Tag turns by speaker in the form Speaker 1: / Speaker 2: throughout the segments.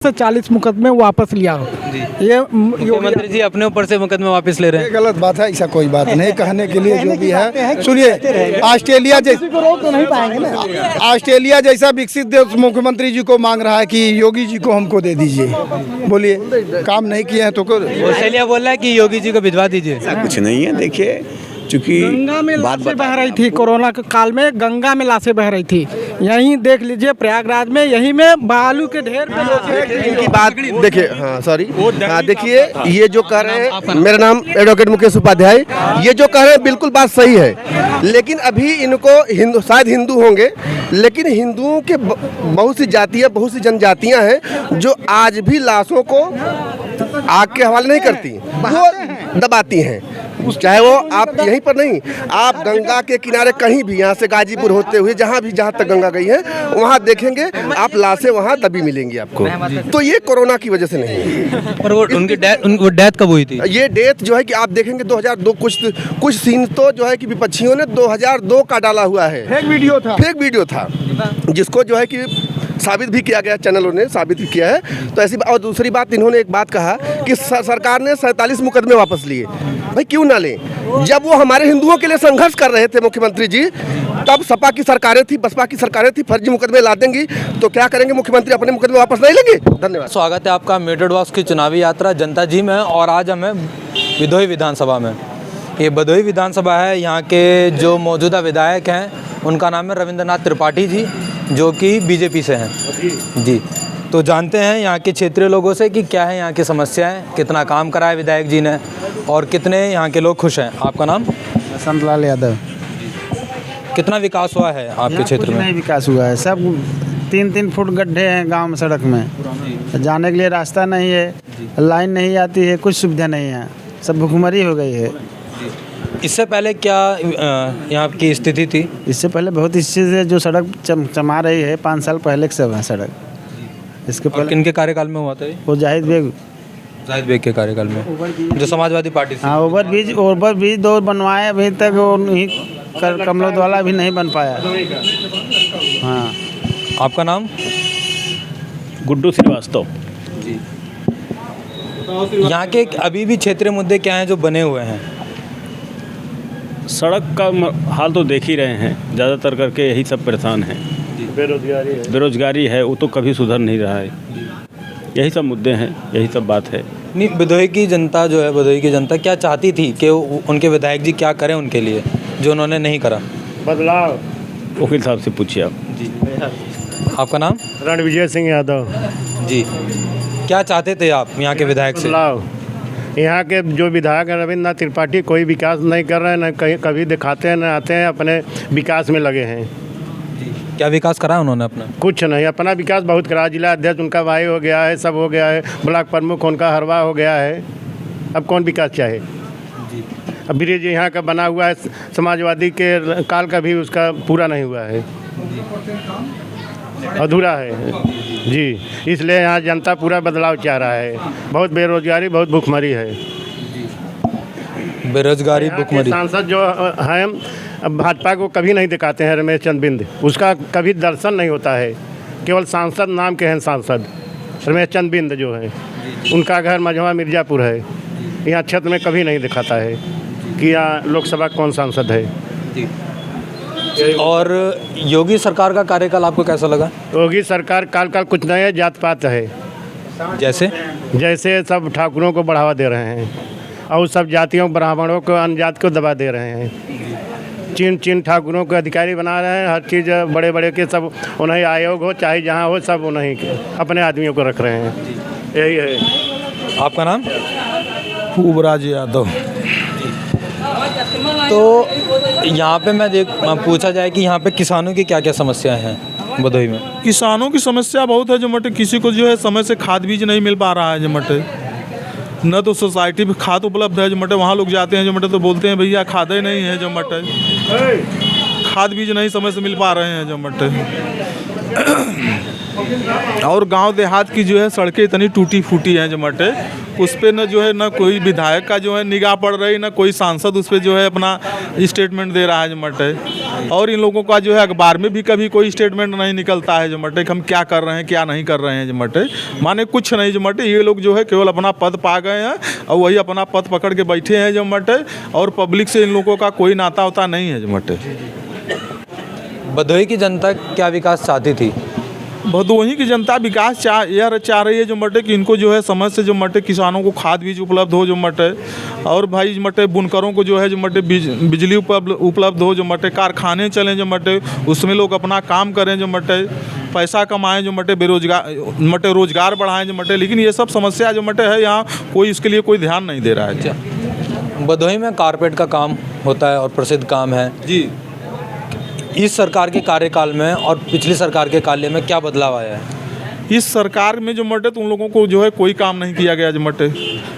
Speaker 1: से 40 मुकदमे वापस लिया। ये
Speaker 2: मुख्यमंत्री जी अपने ऊपर से मुकदमे वापस ले रहे हैं।
Speaker 3: ये गलत बात है, ऐसा कोई बात नहीं। कहने के लिए जो भी है, सुनिए, ऑस्ट्रेलिया जैसा विकसित देश मुख्यमंत्री जी को मांग रहा है कि योगी जी को हमको दे दीजिए। बोलिए, काम नहीं किए हैं तो
Speaker 2: ऑस्ट्रेलिया बोल रहा है कि योगी जी को भिजवा दीजिए।
Speaker 4: कुछ नहीं है। देखिए, चूंकि
Speaker 1: गंगा में
Speaker 4: बात
Speaker 1: लाशें बह रही थी, कोरोना के काल में गंगा में लाशें बह रही थी। यहीं देख लीजिए प्रयागराज में, यहीं में बालू के ढेर पे लोग
Speaker 5: इनकी बात देखिए। हाँ, सॉरी। हाँ, देखिए, ये जो कह रहे हैं, मेरा नाम एडवोकेट मुकेश उपाध्याय, ये जो कह रहे हैं बिल्कुल बात सही है। लेकिन अभी इनको शायद हिंदू होंगे, लेकिन हिंदुओं के बहुत सी जातियाँ, बहुत सी जनजातियाँ हैं जो आज भी लाशों को आग के हवाले नहीं करती, वो दबाती हैं। चाहे वो आप यहीं पर नहीं, आप गंगा के किनारे कहीं भी, यहाँ से गाजीपुर होते हुए जहाँ तक गंगा गई है, वहाँ देखेंगे आप लाशें वहाँ दबी मिलेंगी आपको। तो ये कोरोना की वजह से नहीं है।
Speaker 2: पर वो उनकी डेथ कब हुई थी?
Speaker 5: ये डेथ जो है कि आप देखेंगे 2002 कुछ सीन तो जो है कि विपक्षियों ने 2002 का डाला हुआ है।
Speaker 3: फेक वीडियो था
Speaker 5: जिसको जो है कि साबित भी किया गया, चैनलों ने साबित भी किया है। तो ऐसी और दूसरी बात, इन्होंने एक बात कहा कि सरकार ने 47 मुकदमे वापस लिए। भाई क्यों ना लें? जब वो हमारे हिंदुओं के लिए संघर्ष कर रहे थे मुख्यमंत्री जी, तब सपा की सरकारें थी, बसपा की सरकारें थी, फर्जी मुकदमे ला देंगी तो क्या करेंगे? मुख्यमंत्री अपने मुकदमे वापस नहीं लेंगे? धन्यवाद।
Speaker 2: स्वागत है आपका मेथड वॉक्स की चुनावी यात्रा जनता जी में। और आज हमें भदोही विधानसभा में, ये भदोही विधानसभा है, यहाँ के जो मौजूदा विधायक हैं उनका नाम है रविंद्रनाथ त्रिपाठी जी, जो कि बीजेपी से हैं जी। तो जानते हैं यहाँ के क्षेत्रीय लोगों से कि क्या है यहाँ की समस्याएं, कितना काम करा है विधायक जी ने और कितने यहाँ के लोग खुश हैं। आपका नाम?
Speaker 6: बसंत लाल यादव।
Speaker 2: कितना विकास हुआ है आपके क्षेत्र में?
Speaker 6: नहीं विकास हुआ है, सब 3-3 फुट गड्ढे हैं गांव में, सड़क में जाने के लिए रास्ता नहीं है, लाइन नहीं आती है, कुछ सुविधा नहीं है, सब भुखमरी हो गई है।
Speaker 2: इससे पहले क्या यहाँ की स्थिति थी?
Speaker 6: इससे पहले बहुत स्थिति है, जो सड़क चमा रही है 5 साल पहले के सब है सड़क। इसके पहले
Speaker 2: किनके कार्यकाल में हुआ था ये?
Speaker 6: वो जाहिद बेग
Speaker 2: के कार्यकाल में, जो समाजवादी पार्टी से।
Speaker 6: हाँ, ओवरब्रिज 2 बनवाए, अभी तक वो नहीं कमलोद वाला भी नहीं बन पाया। हाँ।
Speaker 2: आपका नाम?
Speaker 7: गुड्डू श्रीवास्तव
Speaker 2: जी। यहाँ के अभी भी क्षेत्रीय मुद्दे क्या हैं जो बने हुए हैं?
Speaker 7: सड़क का हाल तो देख ही रहे हैं, ज़्यादातर करके यही सब परेशान हैं। बेरोजगारी है, वो तो कभी सुधर नहीं रहा है। यही सब मुद्दे हैं, यही सब बात है।
Speaker 2: नहीं, भदोही की जनता जो है, भदोही की जनता क्या चाहती थी कि उनके विधायक जी क्या करें उनके लिए, जो उन्होंने नहीं करा?
Speaker 7: बदलाव। वकील साहब से पूछिए आप
Speaker 2: जी। आपका नाम?
Speaker 7: रणविजय सिंह यादव
Speaker 2: जी। क्या चाहते थे आप यहाँ के विधायक से?
Speaker 7: बदलाव। यहाँ के जो विधायक हैं रविंद्रनाथ त्रिपाठी कोई विकास नहीं कर रहे हैं, न कहीं कभी दिखाते हैं, न आते हैं, अपने विकास में लगे हैं।
Speaker 2: क्या विकास करा है उन्होंने अपना? कुछ
Speaker 7: नहीं, अपना विकास बहुत करा। जिला अध्यक्ष उनका भाई हो गया है, सब हो गया है, ब्लॉक प्रमुख उनका हरवा हो गया है। अब कौन विकास चाहे? अब ब्रिज यहाँ का बना हुआ है, समाजवादी के काल का भी उसका पूरा नहीं हुआ है, अधूरा है जी। इसलिए यहाँ जनता पूरा बदलाव चाह रहा है। बहुत बेरोजगारी, बहुत भूखमरी है।
Speaker 2: बेरोजगारी, भूखमरी।
Speaker 7: सांसद जो हैं भाजपा को कभी नहीं दिखाते हैं, रमेश चंद बिंद, उसका कभी दर्शन नहीं होता है। केवल सांसद नाम के हैं सांसद। रमेश चंद बिंद जो है, उनका घर मझवा मिर्ज़ापुर है, यहाँ क्षेत्र में कभी नहीं दिखाता है कि यहाँ लोकसभा कौन सांसद है जी।
Speaker 2: और योगी सरकार का कार्यकाल आपको कैसा लगा?
Speaker 7: योगी सरकार काल कुछ नया जात पात है, जैसे सब ठाकुरों को बढ़ावा दे रहे हैं और सब जातियों ब्राह्मणों को, अन्य जात को दबा दे रहे हैं। चिन ठाकुरों को अधिकारी बना रहे हैं, हर चीज़ बड़े बड़े के सब उन्हें आयोग हो चाहे जहाँ हो, सब उन्हीं के अपने आदमियों को रख रहे हैं। यही है।
Speaker 2: आपका नाम?
Speaker 8: पूवराज यादव।
Speaker 2: तो यहाँ पे पूछा जाए कि यहाँ पे किसानों की क्या क्या समस्याएं हैं भदोही में?
Speaker 8: किसानों की समस्या बहुत है, जो मटे किसी को जो है समय से खाद बीज नहीं मिल पा रहा है, जो मटे न तो सोसाइटी में खाद उपलब्ध है, जो मटे वहाँ लोग जाते हैं, जो मटे तो बोलते हैं भैया खाद ही नहीं है, जो मटे खाद बीज नहीं समय से मिल पा रहे हैं, जो मटे और गांव देहात की जो है सड़कें इतनी टूटी फूटी हैं जमटे, उस पर न जो है ना कोई विधायक का जो है निगाह पड़ रही, ना कोई सांसद उस पर जो है अपना स्टेटमेंट दे रहा है जमटे। और इन लोगों का जो है अखबार में भी कभी कोई स्टेटमेंट नहीं निकलता है जमटे कि हम क्या कर रहे हैं क्या नहीं कर रहे हैं जमटे, माने कुछ नहीं जमटे। ये लोग जो है केवल अपना पद पा गए हैं और वही अपना पद पकड़ के बैठे हैं जमटे, और पब्लिक से इन लोगों का कोई नाता वाता नहीं है जमटे।
Speaker 2: भदोही की जनता क्या विकास चाहती थी?
Speaker 8: भदोही की जनता विकास चाह रही है जो मटे कि इनको जो है समय से जो मटे किसानों को खाद बीज उपलब्ध हो जो मटे, और भाई जो मटे बुनकरों को जो है जो मटे बिजली उपलब्ध हो जो मटे, कारखाने चलें जो मटे, उसमें लोग अपना काम करें जो मटे, पैसा कमाएं जो मटे, रोजगार बढ़ाएं जो मटे। लेकिन ये सब समस्या जो मटे है यहाँ कोई इसके लिए कोई ध्यान नहीं दे रहा है।
Speaker 2: भदोही में कारपेट का काम होता है और प्रसिद्ध काम है
Speaker 8: जी।
Speaker 2: इस सरकार के कार्यकाल में और पिछली सरकार के काल में क्या बदलाव आया है?
Speaker 8: इस सरकार में जो मटे तो उन लोगों को जो है कोई काम नहीं किया गया जो मटे।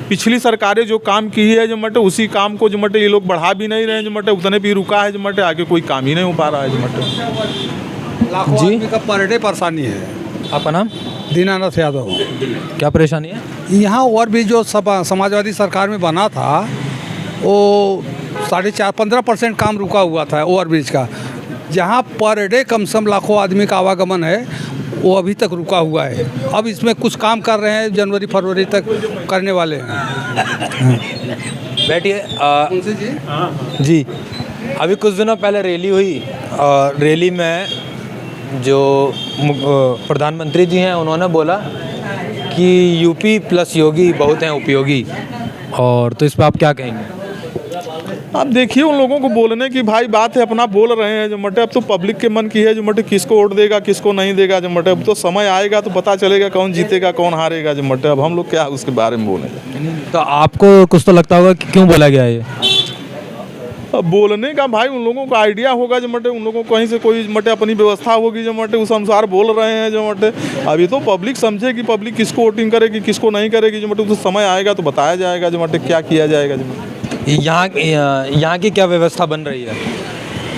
Speaker 8: पिछली सरकारें जो काम की है जो मटे, उसी काम को जो मटे ये लोग बढ़ा भी नहीं रहे हैं जो मटे, उतने भी रुका है जो मटे, आगे कोई काम ही नहीं हो पा रहा है जो मटे।
Speaker 3: जी का पर डे परेशानी है।
Speaker 2: आपका नाम?
Speaker 3: दीनानाथ यादव।
Speaker 2: क्या परेशानी है
Speaker 3: यहाँ? और भी जो समाजवादी सरकार में बना था वो 4.5-15% काम रुका हुआ था ओवरब्रिज का। जहाँ पर डे कम से कम लाखों आदमी का आवागमन है वो अभी तक रुका हुआ है। अब इसमें कुछ काम कर रहे हैं, जनवरी फरवरी तक करने वाले हैं।
Speaker 2: बैठिए। जी, अभी कुछ दिनों पहले रैली हुई और रैली में जो प्रधानमंत्री जी हैं उन्होंने बोला कि यूपी प्लस योगी बहुत हैं उपयोगी, और तो इस पर आप क्या कहेंगे?
Speaker 8: अब देखिए उन लोगों को बोलने की भाई बात है, अपना बोल रहे हैं जो मटे। अब तो पब्लिक के मन की है जो मटे, किसको वोट देगा किसको नहीं देगा जो मटे। अब तो समय आएगा तो पता चलेगा कौन जीतेगा कौन हारेगा जो मटे। अब हम लोग क्या उसके बारे में बोलें?
Speaker 2: तो आपको कुछ तो लगता होगा कि क्यों बोला गया ये?
Speaker 8: अब बोलने का भाई उन लोगों को आइडिया होगा जो मटे, उन लोगों को कहीं से कोई मटे अपनी व्यवस्था होगी जो मटे, उस अनुसार बोल रहे हैं जो मटे। अभी तो पब्लिक समझे कि पब्लिक किसको वोटिंग करेगी किसको नहीं करेगी जो मटे, तो समय आएगा तो बताया जाएगा जो मटे क्या किया जाएगा जो मटे।
Speaker 2: यहाँ की क्या व्यवस्था बन रही है?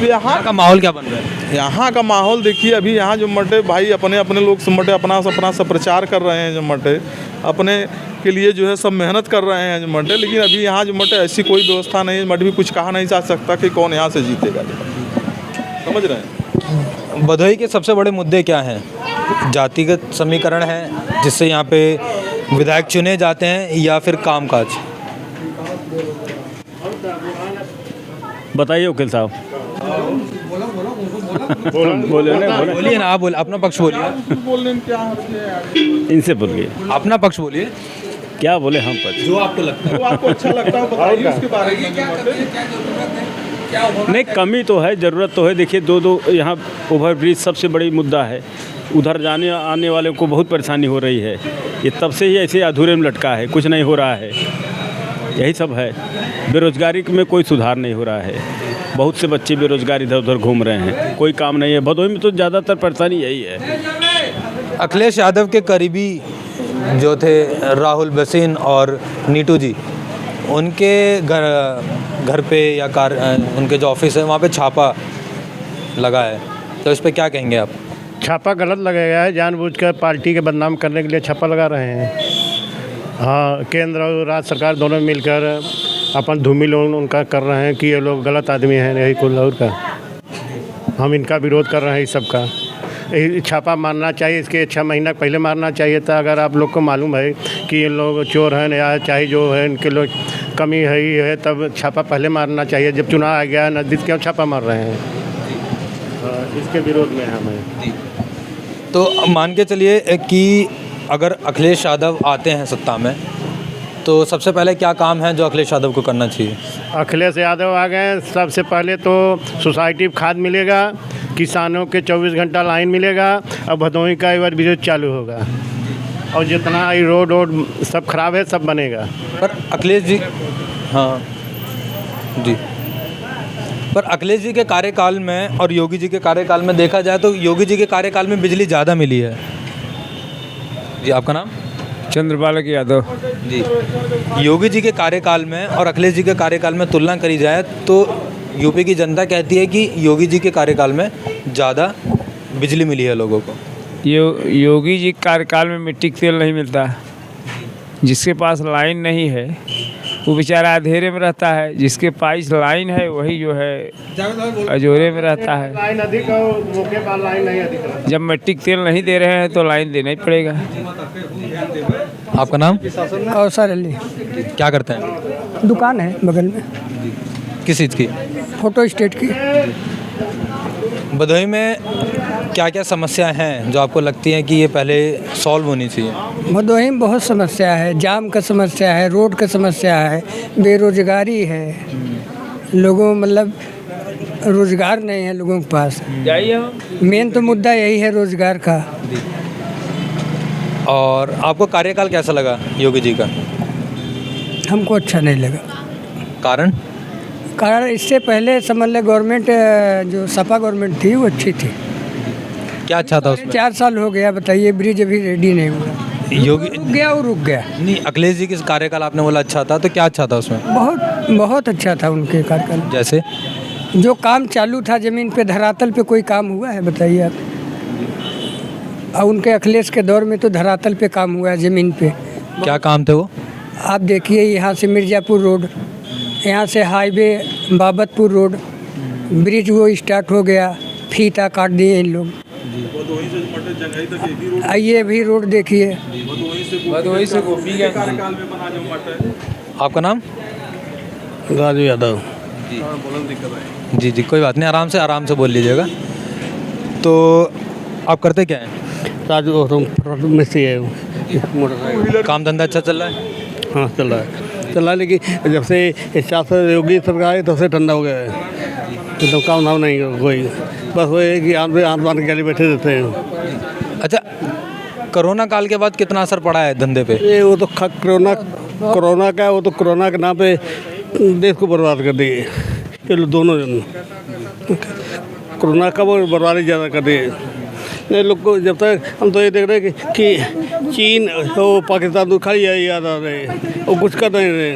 Speaker 2: यहाँ का माहौल क्या बन रहा है?
Speaker 8: यहाँ का माहौल देखिए अभी यहाँ जो मटे भाई अपने अपने लोग सब मटे अपना सब प्रचार कर रहे हैं जो मटे, अपने के लिए जो है सब मेहनत कर रहे हैं जो मटे। लेकिन अभी यहाँ जो मटे ऐसी कोई व्यवस्था नहीं है, मटे भी कुछ कहा नहीं जा सकता कि कौन यहाँ से जीतेगा जो मटे। समझ रहे हैं?
Speaker 2: भदोही के सबसे बड़े मुद्दे क्या हैं? जातिगत समीकरण है जिससे यहाँ पे विधायक चुने जाते हैं, या फिर कामकाज?
Speaker 7: बताइए वकील साहब।
Speaker 2: बोलिए ना, आप बोलिए, अपना पक्ष बोलिए।
Speaker 8: बोलने में क्या है?
Speaker 7: इनसे बोलिए,
Speaker 2: अपना पक्ष बोलिए,
Speaker 7: क्या बोले हम पक्ष?
Speaker 2: जो आपको लगता है।
Speaker 8: वो आपको अच्छा लगता है बताइए उसके बारे में।
Speaker 7: नहीं, कमी तो है, ज़रूरत तो है। देखिए दो यहाँ ओवरब्रिज सबसे बड़ी मुद्दा है। उधर जाने आने वाले को बहुत परेशानी हो रही है। ये तब से ही ऐसे अधूरे में लटका है, कुछ नहीं हो रहा है, यही सब है। बेरोजगारी में कोई सुधार नहीं हो रहा है, बहुत से बच्चे बेरोजगार इधर उधर घूम रहे हैं, कोई काम नहीं है। भदोही में तो ज़्यादातर परेशानी यही है।
Speaker 2: अखिलेश यादव के करीबी जो थे राहुल बसीन और नीटू जी, उनके घर पे या उनके जो ऑफिस है वहाँ पे छापा लगा है, तो इस पर क्या कहेंगे आप?
Speaker 7: छापा गलत लगाया है, जानबूझकर पार्टी के बदनाम करने के लिए छापा लगा रहे हैं। हाँ, केंद्र और राज्य सरकार दोनों मिलकर अपन धूमिल उनका कर रहे हैं कि ये लोग गलत आदमी हैं, यही कुल और का। हम इनका विरोध कर रहे हैं, इस सब का। छापा मारना चाहिए, इसके 6 महीना पहले मारना चाहिए था। अगर आप लोग को मालूम है कि ये लोग चोर हैं या चाहे जो है इनके लोग कमी है ही है, तब छापा पहले मारना चाहिए। जब चुनाव आ गया नज़दीक, क्यों छापा मार रहे हैं? इसके विरोध में हमें।
Speaker 2: तो मान के चलिए कि अगर अखिलेश यादव आते हैं सत्ता में, तो सबसे पहले क्या काम है जो अखिलेश यादव को करना चाहिए?
Speaker 7: अखिलेश यादव आ गए, सबसे पहले तो सोसाइटी में खाद मिलेगा, किसानों के 24 घंटा लाइन मिलेगा, अब भदोही का ओवरब्रिज चालू होगा, और जितना रोड सब खराब है सब बनेगा।
Speaker 2: पर अखिलेश जी, हाँ जी, पर अखिलेश जी के कार्यकाल में और योगी जी के कार्यकाल में देखा जाए तो योगी जी के कार्यकाल में बिजली ज़्यादा मिली है। जी, आपका नाम?
Speaker 9: चंद्रबालक यादव।
Speaker 2: जी, योगी जी के कार्यकाल में और अखिलेश जी के कार्यकाल में तुलना करी जाए तो यूपी की जनता कहती है कि योगी जी के कार्यकाल में ज़्यादा बिजली मिली है लोगों को।
Speaker 9: योगी जी के कार्यकाल में मिट्टी का तेल नहीं मिलता। जिसके पास लाइन नहीं है वो बेचारा अंधेरे में रहता है, जिसके पास लाइन है वही जो है अजोरे में रहता है।
Speaker 7: लाइन अधिक हो, मौके पर लाइन नहीं अधिक है।
Speaker 9: जब मिट्टी का तेल नहीं दे रहे हैं तो लाइन देना ही पड़ेगा।
Speaker 2: आपका नाम?
Speaker 1: और सर अली
Speaker 2: क्या करते हैं?
Speaker 1: दुकान है बगल में,
Speaker 2: किस चीज़ की?
Speaker 1: फोटो स्टेट की।
Speaker 2: भदोही में क्या क्या समस्याएं हैं जो आपको लगती हैं कि ये पहले सॉल्व होनी चाहिए?
Speaker 1: भदोही में बहुत समस्या है, जाम का समस्या है, रोड का समस्या है, बेरोजगारी है, लोगों मतलब रोजगार नहीं है लोगों के पास। मेन तो मुद्दा यही है रोजगार का।
Speaker 2: और आपको कार्यकाल कैसा लगा योगी जी का?
Speaker 1: हमको अच्छा नहीं लगा।
Speaker 2: कारण?
Speaker 1: कारण इससे पहले समझ ले गवर्नमेंट जो सपा गवर्नमेंट थी वो अच्छी थी।
Speaker 2: क्या अच्छा था उसमें?
Speaker 1: 4 साल हो गया, बताइए ब्रिज अभी रेडी नहीं हुआ,
Speaker 2: योगी
Speaker 1: रुक गया और रुक गया।
Speaker 2: नहीं, अखिलेश जी के कार्यकाल आपने बोला अच्छा था, तो क्या अच्छा था उसमें?
Speaker 1: बहुत बहुत अच्छा था उनके कार्यकाल।
Speaker 2: जैसे
Speaker 1: जो काम चालू था ज़मीन पे धरातल पे कोई काम हुआ है बताइए आप? और उनके अखिलेश के दौर में तो धरातल पे काम हुआ है ज़मीन पे।
Speaker 2: क्या काम थे वो?
Speaker 1: आप देखिए यहाँ से मिर्ज़ापुर रोड, यहाँ से हाईवे बाबतपुर रोड, ब्रिज वो स्टार्ट हो गया, फीता काट दिए इन लोग। आइए भी रोड देखिए।
Speaker 2: आपका नाम?
Speaker 7: राजू यादव।
Speaker 2: जी जी, कोई बात नहीं, आराम से बोल लीजिएगा। तो आप करते क्या हैं?
Speaker 7: राजू मिस्त्री है, मोटरसाइकिल।
Speaker 2: काम धंधा अच्छा चल रहा है?
Speaker 7: हाँ चल रहा है, लेकिन जब से इस 4 साल योगी सरकार है तब से ठंडा हो गया है, तो काम धाम नहीं है कोई, बस वो है कि आसमान के गले बैठे रहते हैं।
Speaker 2: अच्छा, कोरोना काल के बाद कितना असर पड़ा है धंधे पे?
Speaker 7: ये वो तो कोरोना का, वो तो कोरोना के नाम पे देश को बर्बाद कर दिए ये लोग दोनों जन। कोरोना का वो बर्बादी ज़्यादा कर दिए ये लोग को। जब तक हम तो ये देख रहे हैं कि चीन वो पाकिस्तान तो खाली याद आ रहे हैं, वो कुछ कर नहीं रहे।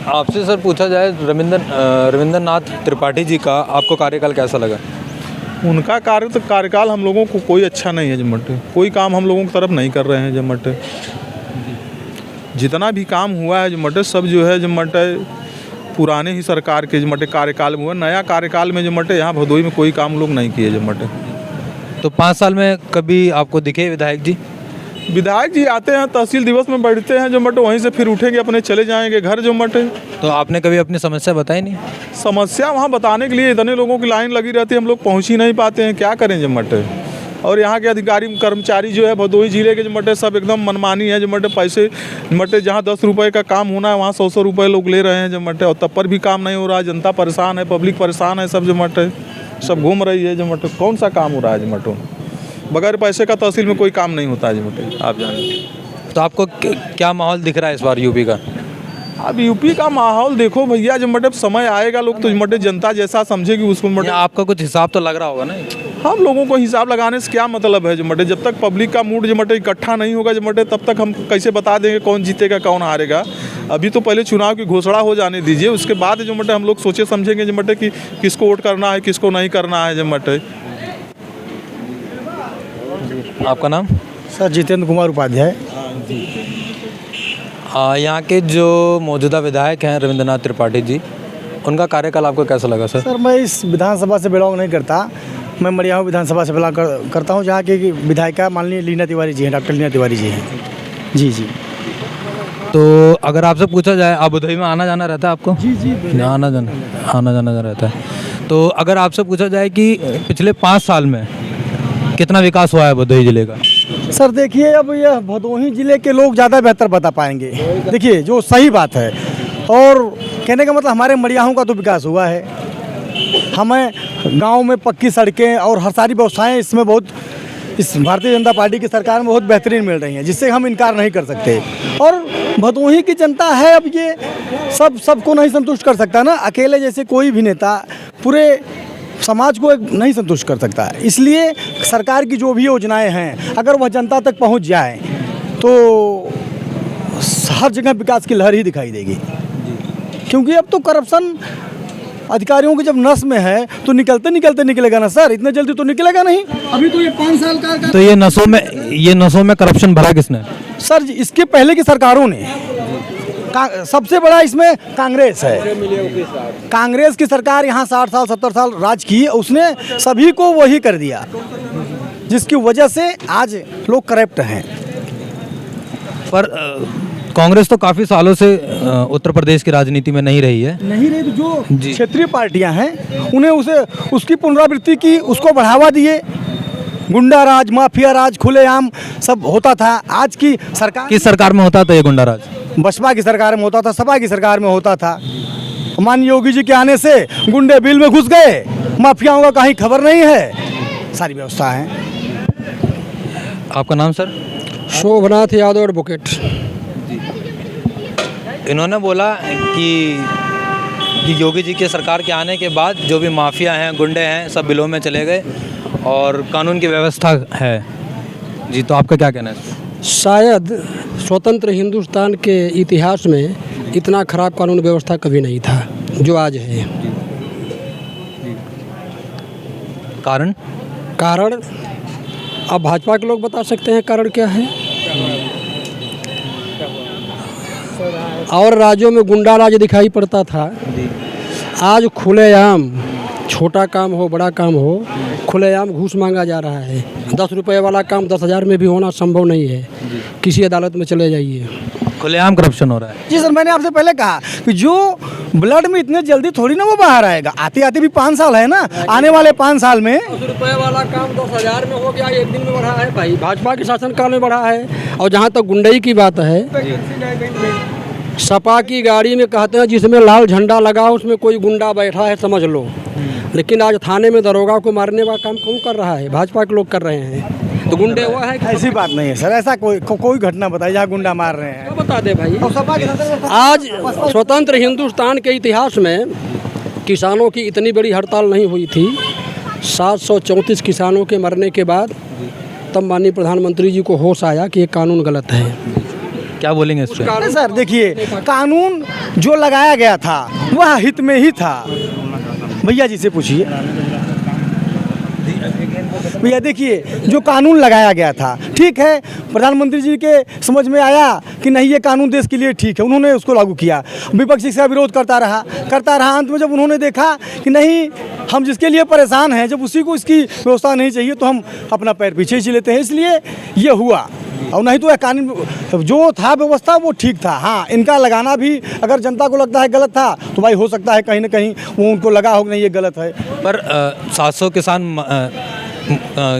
Speaker 2: आपसे सर पूछा जाए रविंद्रनाथ त्रिपाठी जी का आपको कार्यकाल कैसा लगा?
Speaker 8: उनका कार्यकाल हम लोगों को कोई अच्छा नहीं है जमटे, कोई काम हम लोगों की तरफ नहीं कर रहे हैं जमटे। जितना भी काम हुआ है जमटे सब जो है जमटे पुराने ही सरकार के जमटे कार्यकाल में हुआ। नया कार्यकाल में जमटे यहाँ भदोही में कोई काम लोग नहीं किए जमटे।
Speaker 2: तो 5 साल में कभी आपको दिखे विधायक जी?
Speaker 8: विधायक जी आते हैं, तहसील दिवस में बैठते हैं जमटे, वहीं से फिर उठेंगे अपने चले जाएंगे घर जमटे।
Speaker 2: तो आपने कभी अपनी समस्या बताई नहीं?
Speaker 8: समस्या वहाँ बताने के लिए इतने लोगों की लाइन लगी रहती है, हम लोग पहुँच ही नहीं पाते हैं, क्या करें जमटे। और यहाँ के अधिकारी कर्मचारी जो है भदोही जिले के जमटे सब एकदम मनमानी है जमटे। पैसे जमटे जहाँ 10 रुपये का काम होना है वहाँ 100 रुपये लोग ले रहे हैं जमटे, और तब पर भी काम नहीं हो रहा है। जनता परेशान है, पब्लिक परेशान है, सब जमटे सब घूम रही है जमटे। कौन सा काम हो रहा है जमटो? बगैर पैसे का तहसील में कोई काम नहीं होता है जमटे, आप जानें।
Speaker 2: तो आपको क्या माहौल दिख रहा है इस बार यूपी का?
Speaker 8: अब यूपी का माहौल देखो भैया जमटे, समय आएगा लोग तो जमटे जनता जैसा समझेगी उसको जमटे।
Speaker 2: आपका कुछ हिसाब तो लग रहा होगा ना?
Speaker 8: हम लोगों को हिसाब लगाने से क्या मतलब है जमटे? जब तक पब्लिक का मूड जमटे इकट्ठा नहीं होगा जमटे, तब तक हम कैसे बता देंगे कौन जीतेगा कौन हारेगा? अभी तो पहले चुनाव की घोषणा हो जाने दीजिए, उसके बाद जमटे हम लोग सोचे समझेंगे जमटे कि किसको वोट करना है किसको नहीं करना है जमटे।
Speaker 2: आपका नाम?
Speaker 6: सर जितेंद्र कुमार उपाध्याय।
Speaker 2: यहाँ के जो मौजूदा विधायक हैं रविंद्रनाथ त्रिपाठी जी, उनका कार्यकाल आपको कैसा लगा सर?
Speaker 6: सर मैं इस विधानसभा से बिलोंग नहीं करता, मैं मरियाहू विधानसभा से बिलोंग करता हूँ, जहाँ की विधायिका माननीय लीना तिवारी जी हैं, डॉक्टर लीना तिवारी जी हैं। जी जी।
Speaker 2: तो अगर आपसे पूछा जाए, आप भदोही में आना जाना रहता है आपको?
Speaker 6: जी जी
Speaker 2: आना जाना रहता है। तो अगर आपसे पूछा जाए कि पिछले 5 साल में कितना विकास हुआ है भदोही जिले का?
Speaker 6: सर देखिए, अब यह भदोही ज़िले के लोग ज़्यादा बेहतर बता पाएंगे। देखिए जो सही बात है, और कहने का मतलब हमारे मरियाहू का तो विकास हुआ है। हमें गांव में पक्की सड़कें और हर सारी व्यवस्थाएं इसमें बहुत, इस भारतीय जनता पार्टी की सरकार में बहुत बेहतरीन मिल रही हैं, जिससे हम इनकार नहीं कर सकते। और भदोही की जनता है, अब ये सबको नहीं संतुष्ट कर सकता ना, अकेले जैसे कोई भी नेता पूरे समाज को नहीं संतुष्ट कर सकता है। इसलिए सरकार की जो भी योजनाएं हैं अगर वह जनता तक पहुंच जाए तो हर जगह विकास की लहर ही दिखाई देगी। क्योंकि अब तो करप्शन अधिकारियों की जब नस में है तो निकलते निकलते निकलेगा ना सर, इतने जल्दी तो निकलेगा नहीं। अभी तो ये 5 साल का
Speaker 2: तो ये नसों में करप्शन भरा किसने?
Speaker 6: सर जी, इसके पहले की सरकारों ने। सबसे बड़ा इसमें कांग्रेस है। कांग्रेस की सरकार यहाँ 60 साल 70 साल राज की, उसने सभी को वही कर दिया, जिसकी वजह से आज लोग करप्ट हैं।
Speaker 2: पर कांग्रेस तो काफ़ी सालों से उत्तर प्रदेश की राजनीति में नहीं रही है।
Speaker 6: नहीं रही तो जो क्षेत्रीय पार्टियां हैं उन्हें उसकी पुनरावृत्ति की, उसको बढ़ावा दिए। गुंडा राज, माफिया राज खुलेआम सब होता था। आज की सरकार,
Speaker 2: किस सरकार में होता था ये गुंडा राज?
Speaker 6: बसपा की सरकार में होता था, सपा की सरकार में होता था। माननीय योगी जी के आने से गुंडे बिल में घुस गए, माफियाओं का कहीं खबर नहीं है, सारी व्यवस्था है।
Speaker 2: आपका नाम सर?
Speaker 1: शोभनाथ यादव एडवोकेट।
Speaker 2: इन्होंने बोला कि योगी जी के सरकार के आने के बाद जो भी माफिया हैं, गुंडे हैं, सब बिलों में चले गए और कानून की व्यवस्था है। जी, तो आपका क्या कहना है?
Speaker 1: शायद स्वतंत्र हिंदुस्तान के इतिहास में इतना खराब कानून व्यवस्था कभी नहीं था जो आज है। कारण अब भाजपा के लोग बता सकते हैं कारण क्या है। और राज्यों में गुंडा राज दिखाई पड़ता था, आज खुलेआम, छोटा काम हो बड़ा काम हो, खुलेआम घूस मांगा जा रहा है। 10 रुपये वाला काम 10,000 में भी होना संभव नहीं है। किसी अदालत में चले जाइए,
Speaker 2: खुलेआम करप्शन हो रहा है।
Speaker 6: जी सर, मैंने आपसे पहले कहा कि जो ब्लड में इतने जल्दी थोड़ी ना वो बाहर आएगा, आते आते भी 5 साल है ना, आने वाले 5 साल में
Speaker 1: 10 रुपये वाला काम 10,000 में हो गया, एक दिन में बढ़ा है भाई। भाजपा के शासनकाल में बढ़ा है। और जहाँ तक गुंडई की बात है, सपा की गाड़ी में कहते हैं जिसमें लाल झंडा लगा उसमें कोई गुंडा बैठा है, समझ लो। लेकिन आज थाने में दरोगा को मारने का काम कौन कर रहा है? भाजपा के लोग कर रहे हैं। तो गुंडे हुआ है?
Speaker 6: ऐसी बात नहीं है सर, ऐसा कोई घटना बताइए जहाँ गुंडा मार रहे हैं।
Speaker 1: तो बता दे भाई। आज स्वतंत्र हिंदुस्तान के इतिहास में किसानों की इतनी बड़ी हड़ताल नहीं हुई थी। 734 किसानों के मरने के बाद तब माननीय प्रधानमंत्री जी को होश आया कि ये कानून गलत है।
Speaker 2: क्या बोलेंगे इस पर?
Speaker 6: सर देखिए, कानून जो लगाया गया था वह हित में ही था। भैया जी से पूछिए। भैया देखिए, जो कानून लगाया गया था ठीक है, प्रधानमंत्री जी के समझ में आया कि नहीं ये कानून देश के लिए ठीक है, उन्होंने उसको लागू किया। विपक्ष इसका विरोध करता रहा। अंत में जब उन्होंने देखा कि नहीं, हम जिसके लिए परेशान हैं, जब उसी को इसकी व्यवस्था नहीं चाहिए तो हम अपना पैर पीछे ही लेते हैं, इसलिए ये हुआ। और नहीं तो कानून जो था व्यवस्था वो ठीक था। हाँ, इनका लगाना भी अगर जनता को लगता है गलत था तो भाई हो सकता है कहीं ना कहीं वो उनको लगा हो कि नहीं ये गलत है।
Speaker 2: पर 700 किसान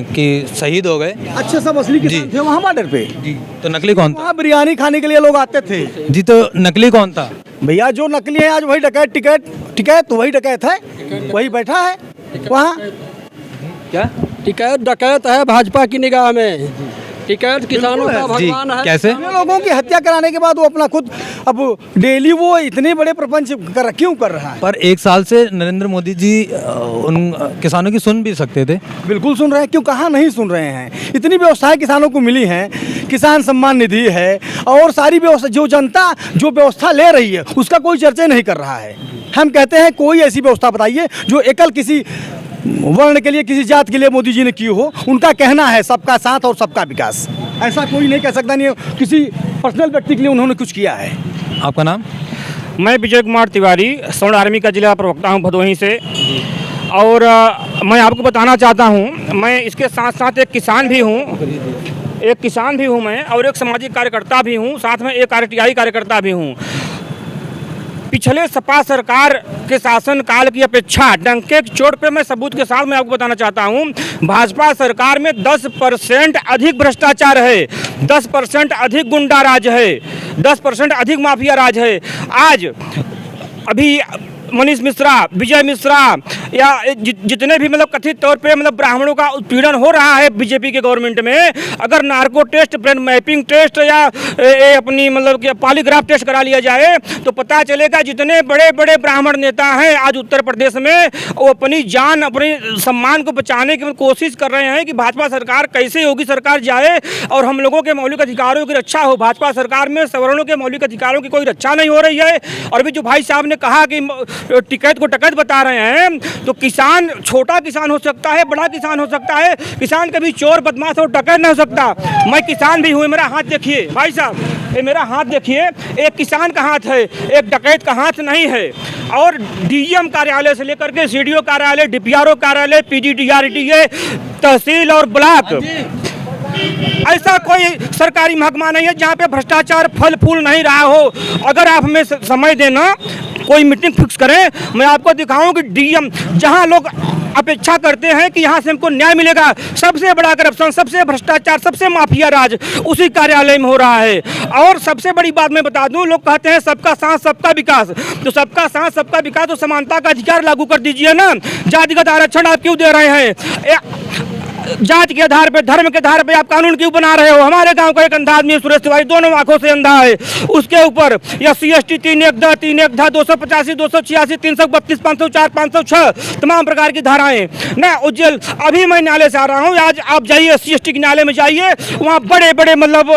Speaker 2: की शहीद हो गए।
Speaker 6: अच्छे सब असली किसान थे वहाँ बॉर्डर पे।
Speaker 2: जी, तो नकली कौन था?
Speaker 6: वहाँ बिरयानी खाने के लिए लोग आते थे।
Speaker 2: जी, तो नकली कौन था?
Speaker 6: भैया जो नकली है आज वही टिकैत तो वही डकैत है, वही बैठा है वहाँ।
Speaker 1: क्या टिकैत डकैत है भाजपा की निगाह में? टिकैत किसानों का भगवान है।
Speaker 2: कैसे?
Speaker 6: लोगों की हत्या कराने के बाद वो अपना खुद अब डेली वो इतने बड़े प्रपंच क्यों कर रहा है?
Speaker 2: पर 1 साल से नरेंद्र मोदी जी उन किसानों की सुन भी सकते थे।
Speaker 6: बिल्कुल सुन रहे हैं, क्यों कहाँ नहीं सुन रहे हैं। इतनी व्यवस्थाएं किसानों को मिली हैं, किसान सम्मान निधि है और सारी व्यवस्था, जो जनता जो व्यवस्था ले रही है उसका कोई चर्चा नहीं कर रहा है। हम कहते हैं कोई ऐसी व्यवस्था बताइए जो एकल किसी वर्ण के लिए, किसी जात के लिए मोदी जी ने की हो। उनका कहना है सबका साथ और सबका विकास, ऐसा कोई नहीं कह सकता। नहीं किसी पर्सनल व्यक्ति के लिए उन्होंने कुछ किया है।
Speaker 2: आपका नाम?
Speaker 10: मैं विजय कुमार तिवारी, स्वर्ण आर्मी का जिला प्रवक्ता हूं भदोही से। और मैं आपको बताना चाहता हूं, मैं इसके साथ साथ एक किसान भी हूं मैं, और एक सामाजिक कार्यकर्ता भी हूं, साथ में एक RTI कार्यकर्ता भी हूं। पिछले सपा सरकार के शासनकाल की अपेक्षा डंके की चोट पे मैं सबूत के साथ मैं आपको बताना चाहता हूं, भाजपा सरकार में 10% अधिक भ्रष्टाचार है, 10% अधिक गुंडा राज है, 10% अधिक माफिया राज है। आज अभी मनीष मिश्रा, विजय मिश्रा या जितने भी मतलब कथित तौर पे मतलब ब्राह्मणों का उत्पीड़न हो रहा है बीजेपी के गवर्नमेंट में, अगर narco test, brain mapping test या अपनी मतलब कि पॉलीग्राफ टेस्ट करा लिया जाए तो पता चलेगा जितने बड़े बड़े ब्राह्मण नेता हैं आज उत्तर प्रदेश में, वो अपनी जान, अपने सम्मान को बचाने की कोशिश कर रहे हैं कि भाजपा सरकार कैसे योगी सरकार जाए और हम लोगों के मौलिक अधिकारों की रक्षा हो। भाजपा सरकार में सवर्णों के मौलिक अधिकारों की कोई रक्षा नहीं हो रही है। और भी जो भाई साहब ने कहा कि टिकट को टकट बता रहे हैं, तो किसान छोटा किसान हो सकता है, बड़ा किसान हो सकता है, किसान कभी चोर बदमाश और डकैत नहीं हो सकता। मैं किसान भी हूँ, मेरा हाथ देखिए भाई साहब, ये मेरा हाथ देखिए, एक किसान का हाथ है, एक डकैत का हाथ नहीं है। और डीएम कार्यालय से लेकर के सीडीओ कार्यालय, डीपीआरओ कार्यालय, पीजीडीआरडीए, तहसील और ब्लॉक, ऐसा कोई सरकारी महकमा नहीं है जहाँ पे भ्रष्टाचार फल फूल नहीं रहा हो। अगर आप हमें समय देना, कोई मीटिंग फिक्स करें, मैं आपको दिखाऊं कि डीएम जहाँ लोग अपेक्षा करते हैं कि यहाँ से हमको न्याय मिलेगा, सबसे बड़ा करप्शन, सबसे भ्रष्टाचार, सबसे माफिया राज उसी कार्यालय में हो रहा है। और सबसे बड़ी बात मैं बता दूं, लोग कहते हैं सबका साथ सबका विकास, तो सबका साथ सबका विकास तो समानता का अधिकार लागू कर दीजिए ना। जातिगत आरक्षण आप क्यों दे रहे हैं? जाति के आधार पे, धर्म के आधार पे आप कानून क्यों बना रहे हो? हमारे गांव का एक अंधा आदमी सुरेश तिवारी दोनों आंखों से अंधा है, उसके ऊपर SC ST 3 1 285 286 332 504 506 तमाम प्रकार की धाराएं ना उज्जैन। अभी मैं न्यायालय से आ रहा हूँ, आज आप जाइए SC ST के न्यायालय में जाइए, वहाँ बड़े बड़े मतलब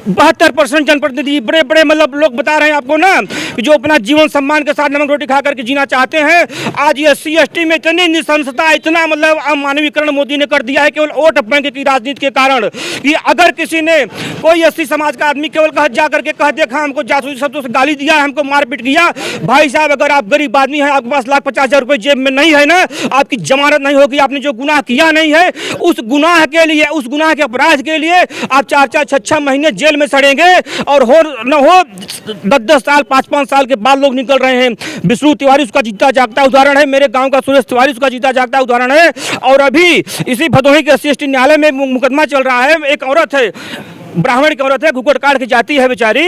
Speaker 10: 72% जनप्रतिनिधि, बड़े बड़े मतलब लोग बता रहे हैं आपको ना कि जो अपना जीवन सम्मान के साथ नमक रोटी खा करके जीना चाहते हैं। आज ये SC ST में इतनी निशंसता, इतना मतलब अमानवीकरण मोदी ने कर दिया है केवल वोट बैंक की राजनीति के कारण, कि अगर किसी ने कोई SC समाज का आदमी केवल कह जा करके कह देखा हमको जासूसी शब्दों से गाली दिया, हमको मारपीट किया, भाई साहब अगर आप गरीब आदमी हैं, आपके पास 1,50,000 रुपये जेब में नहीं है ना, आपकी जमानत नहीं होगी, आपने जो गुनाह किया नहीं है उस गुनाह के लिए, उस गुनाह के अपराध के लिए आप 4-4 6-6 महीने जेल में सड़ेंगे। और हो न हो 10-10 साल 5-5 साल के बाद लोग निकल रहे हैं। विष्णु तिवारी उसका जीता जागता उदाहरण है, मेरे गांव का सुरेश तिवारी उसका जीता जागता उदाहरण है। और अभी इसी भदोही के SC ST न्यायालय में मुकदमा चल रहा है, एक औरत है, ब्राह्मण की औरत है, घुघुट काट के जाती है बेचारी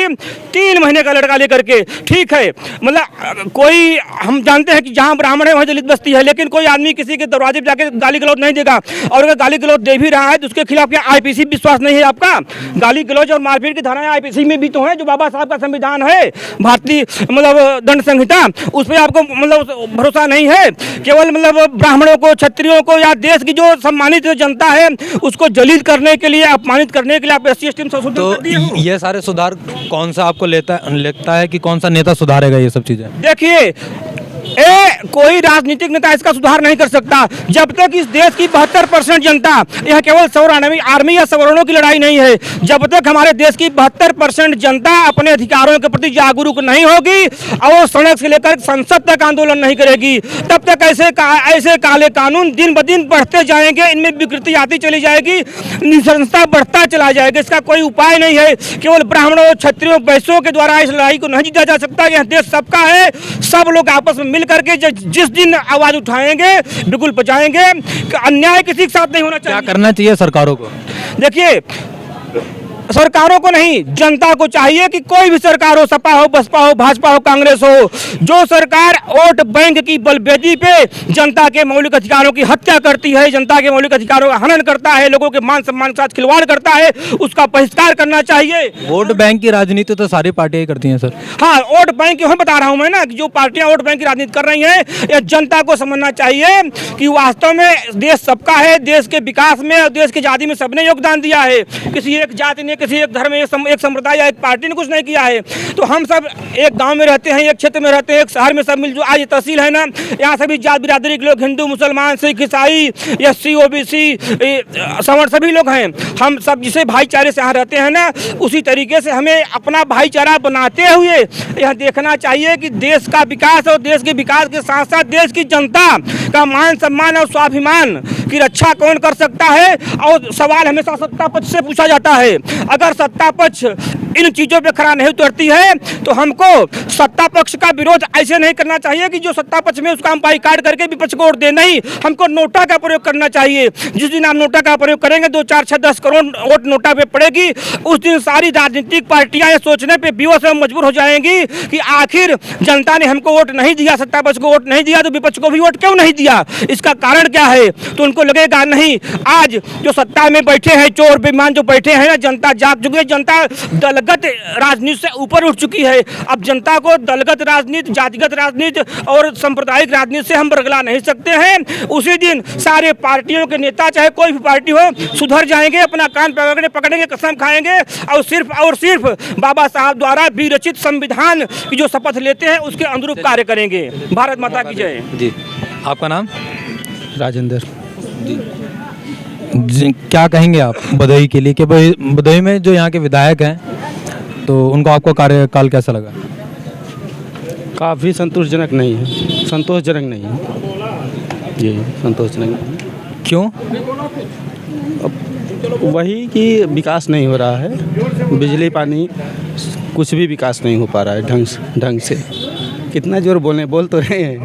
Speaker 10: 3 महीने का लड़का लेकर के, ठीक है, मतलब कोई हम जानते हैं कि जहाँ ब्राह्मण है वहाँ दलित बस्ती है, लेकिन कोई आदमी किसी के दरवाजे पे जाके गाली गलौज नहीं देगा। और अगर गाली गलौज दे भी रहा है तो उसके खिलाफ क्या IPC विश्वास नहीं है आपका? गाली गलौज और मारपीट की धाराएं IPC में भी तो है, जो बाबा साहब का संविधान है, भारतीय मतलब दंड संहिता, उस पर आपको मतलब भरोसा नहीं है। केवल मतलब ब्राह्मणों को, क्षत्रियों को या देश की जो सम्मानित जनता है उसको जलील करने के लिए, अपमानित करने के लिए आप SC ST में संशोधन कर दिए हो।
Speaker 2: ये सारे सुधार कौन सा आपको लगता है कि कौन सा नेता सुधारेगा ये सब चीजें?
Speaker 10: देखिए, कोई राजनीतिक नेता इसका सुधार नहीं कर सकता जब तक इस देश की 72% जनता, यह केवल सौरानवी आर्मी या सवर्णों की लड़ाई नहीं है, जब तक हमारे देश की 72% जनता अपने अधिकारों के प्रति जागरूक नहीं होगी और सड़क से लेकर संसद तक आंदोलन नहीं करेगी, तब तक ऐसे काले कानून दिन ब दिन बढ़ते जाएंगे, इनमें विकृति आती चली जाएगी, निशंसता बढ़ता चला जाएगा। इसका कोई उपाय नहीं है। केवल ब्राह्मणों, क्षत्रियों, वैश्यों के द्वारा इस लड़ाई को नहीं जीता जा सकता। यह देश सबका है, सब लोग आपस में मिल करके जिस दिन आवाज उठाएंगे बिल्कुल बचाएंगे। अन्याय किसी के साथ नहीं होना चाहिए।
Speaker 2: क्या करना चाहिए सरकारों को?
Speaker 10: देखिए, सरकारों को नहीं, जनता को चाहिए कि कोई भी सरकार हो, सपा हो, बसपा हो, भाजपा हो, कांग्रेस हो, जो सरकार वोट बैंक की बलवेदी पे जनता के मौलिक अधिकारों की हत्या करती है, जनता के मौलिक अधिकारों का हनन करता है, लोगों के मान सम्मान के साथ खिलवाड़ करता है, उसका बहिष्कार करना चाहिए।
Speaker 2: वोट बैंक की राजनीति तो सारी पार्टियां करती हैं सर।
Speaker 10: हाँ, वोट बैंक क्यों बता रहा हूँ मैं ना, कि जो पार्टियां वोट बैंक की राजनीति कर रही हैं, यह जनता को समझना चाहिए कि वास्तव में देश सबका है, देश के विकास में और देश की आजादी में सबने योगदान दिया है। किसी एक जाति ने, किसी एक धर्म, एक संप्रदाय या एक पार्टी ने कुछ नहीं किया है। तो हम सब एक गांव में रहते हैं, एक क्षेत्र में रहते हैं, एक शहर में सब मिलजुल, आज ये तहसील है ना, यहाँ सभी जात बिरादरी के लोग, हिंदू, मुसलमान, सिख, ईसाई, SC OBC सवर्ण सभी लोग हैं। हम सब जिसे भाईचारे से यहाँ रहते हैं ना, उसी तरीके से हमें अपना भाईचारा बनाते हुए यह देखना चाहिए कि देश का विकास और देश के विकास के साथ साथ देश की जनता का मान सम्मान और स्वाभिमान की रक्षा कौन कर सकता है। और सवाल हमेशा सत्ता पक्ष से पूछा जाता है। अगर सत्ता पक्ष इन चीजों पे खड़ा नहीं उतरती है तो हमको सत्ता पक्ष का विरोध ऐसे नहीं करना चाहिए कि जो सत्ता पक्ष में उसका हम बाईकाट करके विपक्ष को वोट दे। नहीं, हमको नोटा का प्रयोग करना चाहिए। जिस दिन आप नोटा का प्रयोग करेंगे, 2, 4, 6, 10 करोड़ वोट नोटा पे पड़ेगी, उस दिन सारी राजनीतिक पार्टियां ये सोचने पे विवश एवं मजबूर हो जाएंगी कि आखिर जनता ने हमको वोट नहीं दिया, सत्ता पक्ष को वोट नहीं दिया, तो विपक्ष को भी वोट क्यों नहीं दिया, इसका कारण क्या है। तो उनको को लगेगा नहीं। आज जो सत्ता में बैठे हैं चोर बेईमान जो बैठे हैं ना, जनता जाग चुकी है, जनता दलगत राजनीति से ऊपर उठ चुकी है। अब जनता को दलगत राजनीति, जातिगत राजनीति और सांप्रदायिक राजनीति से हम बरगला नहीं सकते हैं। उसी दिन सारे पार्टियों के नेता, चाहे कोई भी पार्टी हो, सुधर जाएंगे, अपना कान पकड़ेंगे, कसम खाएंगे और सिर्फ बाबा साहब द्वारा विरचित संविधान की जो शपथ लेते हैं उसके अनुरूप कार्य करेंगे। भारत माता की जय।
Speaker 2: जी, आपका नाम?
Speaker 3: राजेंद्र।
Speaker 2: जी, क्या कहेंगे आप भदोही के लिए कि भदोही में जो यहाँ के विधायक हैं तो उनको आपको कार्यकाल कैसा लगा?
Speaker 11: काफ़ी संतोषजनक नहीं है, संतोषजनक नहीं है, ये संतोषजनक नहीं है।
Speaker 2: क्यों?
Speaker 11: वही कि विकास नहीं हो रहा है, बिजली पानी कुछ भी विकास नहीं हो पा रहा है ढंग से। कितना जोर बोल तो रहे हैं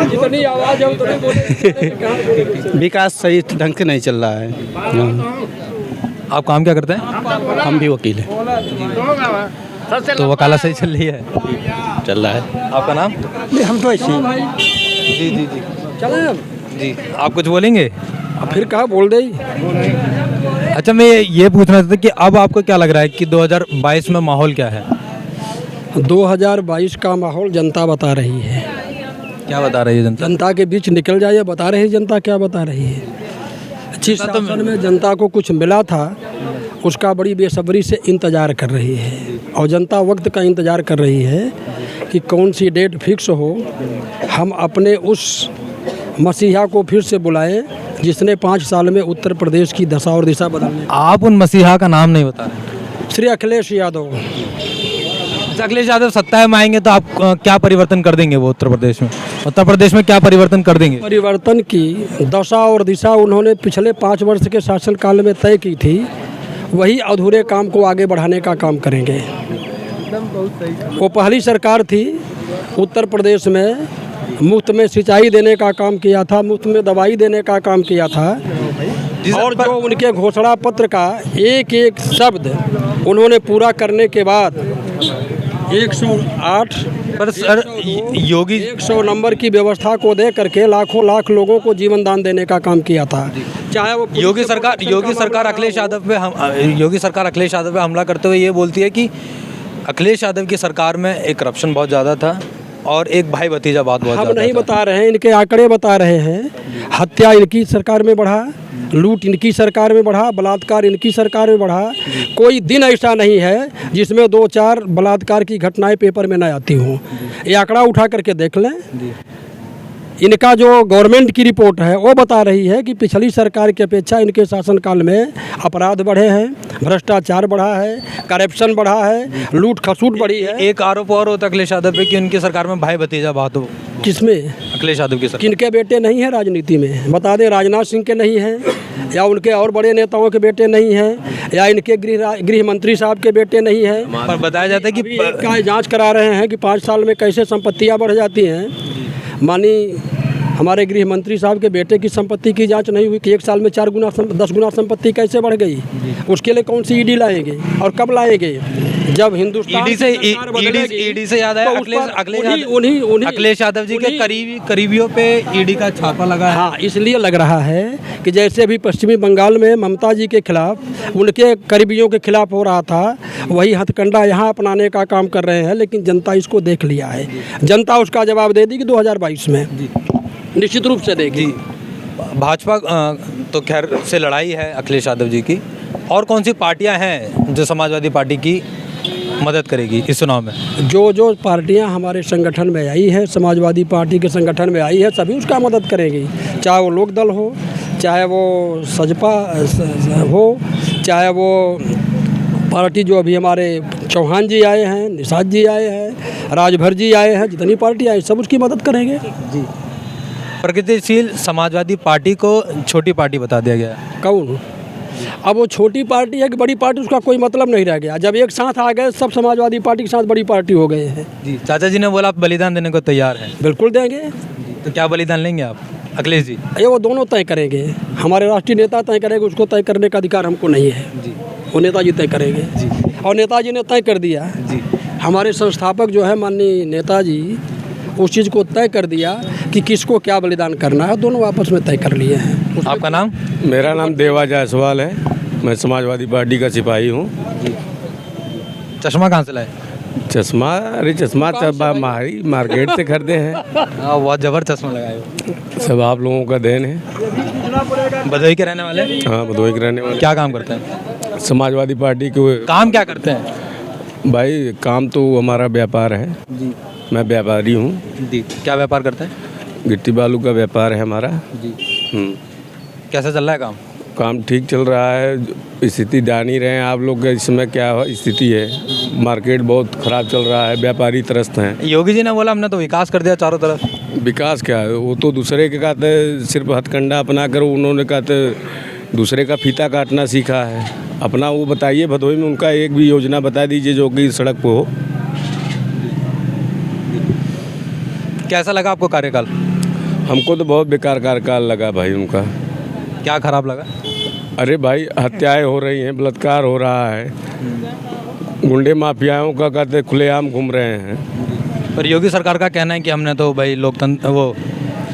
Speaker 1: जितनी आवाज़ है उतने बोले।
Speaker 11: विकास सही ढंग से नहीं चल रहा है।
Speaker 2: आप काम क्या करते हैं?
Speaker 11: हम भी वकील हैं।
Speaker 2: तो वकालत सही चल रही है?
Speaker 11: चल रहा है।
Speaker 2: आपका नाम?
Speaker 1: हम तो ऐसे
Speaker 2: जी जी जी
Speaker 1: चले
Speaker 2: जी, आप कुछ बोलेंगे?
Speaker 1: फिर कहा बोल दे।
Speaker 2: अच्छा, मैं ये पूछना चाहता कि अब आपको क्या लग रहा है कि 2022 में माहौल क्या है?
Speaker 1: 2022 का माहौल जनता बता रही है।
Speaker 2: क्या बता रही है जनता?
Speaker 1: जनता के बीच निकल जाइए, बता रही है जनता क्या बता रही है। अच्छी शासन में जनता को कुछ मिला था, उसका बड़ी बेसब्री से इंतज़ार कर रही है और जनता वक्त का इंतज़ार कर रही है कि कौन सी डेट फिक्स हो, हम अपने उस मसीहा को फिर से बुलाएं जिसने 5 साल में उत्तर प्रदेश की दशा और दिशा बदलने।
Speaker 2: आप उन मसीहा का नाम नहीं बता रहे?
Speaker 1: श्री अखिलेश यादव।
Speaker 2: अखिलेश यादव सत्ता में आएंगे तो आप क्या परिवर्तन कर देंगे? वो उत्तर प्रदेश में क्या परिवर्तन कर देंगे?
Speaker 1: परिवर्तन की दशा और दिशा उन्होंने पिछले 5 वर्ष के शासनकाल में तय की थी, वही अधूरे काम को आगे बढ़ाने का काम करेंगे। वो पहली सरकार थी उत्तर प्रदेश में मुफ्त में सिंचाई देने का काम किया था, मुफ्त में दवाई देने का काम किया था और जो उनके घोषणा पत्र का एक एक शब्द उन्होंने पूरा करने के बाद 108
Speaker 2: पर सर योगी
Speaker 1: 100 नंबर की व्यवस्था को दे करके लाखों लाख लोगों को जीवन दान देने का काम किया था। चाहे वो
Speaker 2: योगी सरकार अखिलेश यादव पे हमला करते हुए ये बोलती है कि अखिलेश यादव की सरकार में एक करप्शन बहुत ज़्यादा था और एक भाई भतीजा बात बहुत
Speaker 1: हम नहीं बता रहे हैं, इनके आंकड़े बता रहे हैं। हत्या इनकी सरकार में बढ़ा, लूट इनकी सरकार में बढ़ा, बलात्कार इनकी सरकार में बढ़ा। कोई दिन ऐसा नहीं है जिसमें 2-4 बलात्कार की घटनाएं पेपर में न आती हों। ये आंकड़ा उठा करके देख लें। इनका जो गवर्नमेंट की रिपोर्ट है वो बता रही है कि पिछली सरकार की अपेक्षा इनके शासनकाल में अपराध बढ़े हैं, भ्रष्टाचार बढ़ा है, करप्शन बढ़ा है, लूट खसूट बढ़ी है।
Speaker 2: एक आरोप और होता है अखिलेश यादव पे कि उनकी सरकार में भाई भतीजा बात हो।
Speaker 1: किसमें?
Speaker 2: अखिलेश यादव की सरकार।
Speaker 1: किनके बेटे नहीं हैं राजनीति में? बता दें, राजनाथ सिंह के नहीं हैं या उनके और बड़े नेताओं के बेटे नहीं हैं या इनके गृह मंत्री साहब के बेटे नहीं हैं।
Speaker 2: पर बताया जाता है कि
Speaker 1: क्या जांच करा रहे हैं कि 5 साल में कैसे संपत्तियां बढ़ जाती हैं। मानी हमारे गृह मंत्री साहब के बेटे की संपत्ति की जांच नहीं हुई कि 1 साल में 10 गुना संपत्ति कैसे बढ़ गई। उसके लिए कौन सी ईडी लाएंगे और कब लाएंगे? जब हिंदुस्तान
Speaker 2: ईडी से याद आया अखिलेश यादव जी के करीबियों पे ईडी का छापा लगा है।
Speaker 1: हाँ, इसलिए लग रहा है कि जैसे अभी पश्चिमी बंगाल में ममता जी के खिलाफ उनके करीबियों के खिलाफ हो रहा था, वही हथकंडा यहाँ अपनाने का काम कर रहे हैं। लेकिन जनता इसको देख लिया है, जनता उसका जवाब दे दी कि 2022 में निश्चित रूप से देगी।
Speaker 2: भाजपा तो खैर से लड़ाई है अखिलेश यादव जी की, और कौन सी पार्टियां हैं जो समाजवादी पार्टी की मदद करेगी इस चुनाव में?
Speaker 1: जो पार्टियां हमारे संगठन में आई है, समाजवादी पार्टी के संगठन में आई है, सभी उसका मदद करेगी। चाहे वो लोकदल हो, चाहे वो सजपा हो, चाहे वो पार्टी जो अभी हमारे चौहान जी आए हैं, निषाद जी आए हैं, राजभर जी आए हैं, जितनी पार्टी आई सब उसकी मदद करेंगे जी।
Speaker 2: प्रगतिशील समाजवादी पार्टी को छोटी पार्टी बता दिया गया है।
Speaker 1: कौन? अब वो छोटी पार्टी है कि बड़ी पार्टी, उसका कोई मतलब नहीं रह गया। जब एक साथ आ गए सब समाजवादी पार्टी के साथ बड़ी पार्टी हो गए हैं
Speaker 2: जी। चाचा जी ने बोला आप बलिदान देने को तैयार हैं।
Speaker 1: बिल्कुल देंगे।
Speaker 2: तो क्या बलिदान लेंगे आप अखिलेश जी?
Speaker 1: ये वो दोनों तय करेंगे। हमारे राष्ट्रीय नेता तय करेंगे, उसको तय करने का अधिकार हमको नहीं है जी। वो नेताजी तय करेंगे जी। और नेताजी ने तय कर दिया जी। हमारे संस्थापक जो है माननीय नेताजी,
Speaker 6: उस चीज़ को तय कर दिया कि किसको क्या बलिदान करना है, दोनों आपस में तय कर लिए हैं।
Speaker 2: आपका नाम?
Speaker 12: मेरा नाम देवा जायसवाल है, मैं समाजवादी पार्टी का सिपाही हूँ।
Speaker 2: चश्मा कहाँ से लाए?
Speaker 12: चश्मा, अरे चश्मा हमारी मार्केट से खरीदे हैं।
Speaker 2: बहुत जबरदस्त चश्मा लगाए हो।
Speaker 12: सब आप लोगों का देन है।
Speaker 2: भदोही के रहने वाले?
Speaker 12: हाँ, भदोही के रहने वाले।
Speaker 2: क्या काम करते हैं?
Speaker 12: समाजवादी पार्टी के।
Speaker 2: काम क्या करते हैं?
Speaker 12: भाई काम तो हमारा व्यापार है जी, मैं व्यापारी हूँ
Speaker 2: जी। क्या व्यापार करते हैं?
Speaker 12: गिट्टी बालू का व्यापार है हमारा
Speaker 2: जी। कैसा चल रहा है काम?
Speaker 12: काम ठीक चल रहा है। स्थिति जान ही रहे हैं आप लोग, इस समय क्या स्थिति है, मार्केट बहुत ख़राब चल रहा है, व्यापारी त्रस्त हैं।
Speaker 2: योगी जी ने बोला हमने तो विकास कर दिया चारों तरफ।
Speaker 12: विकास क्या है, वो तो दूसरे के कहते सिर्फ हथकंडा अपना कर, उन्होंने कहते दूसरे का फीता काटना सीखा है। अपना वो बताइए, भदोही में उनका एक भी योजना बता दीजिए जो कि सड़क पे हो।
Speaker 2: कैसा लगा आपको कार्यकाल?
Speaker 12: हमको तो बहुत बेकार कार्यकाल लगा भाई उनका।
Speaker 2: क्या खराब लगा?
Speaker 12: अरे भाई हत्याएं हो रही हैं, बलात्कार हो रहा है, गुंडे माफियाओं का कहते खुलेआम घूम रहे हैं।
Speaker 2: पर योगी सरकार का कहना है कि हमने तो भाई लोकतंत्र, वो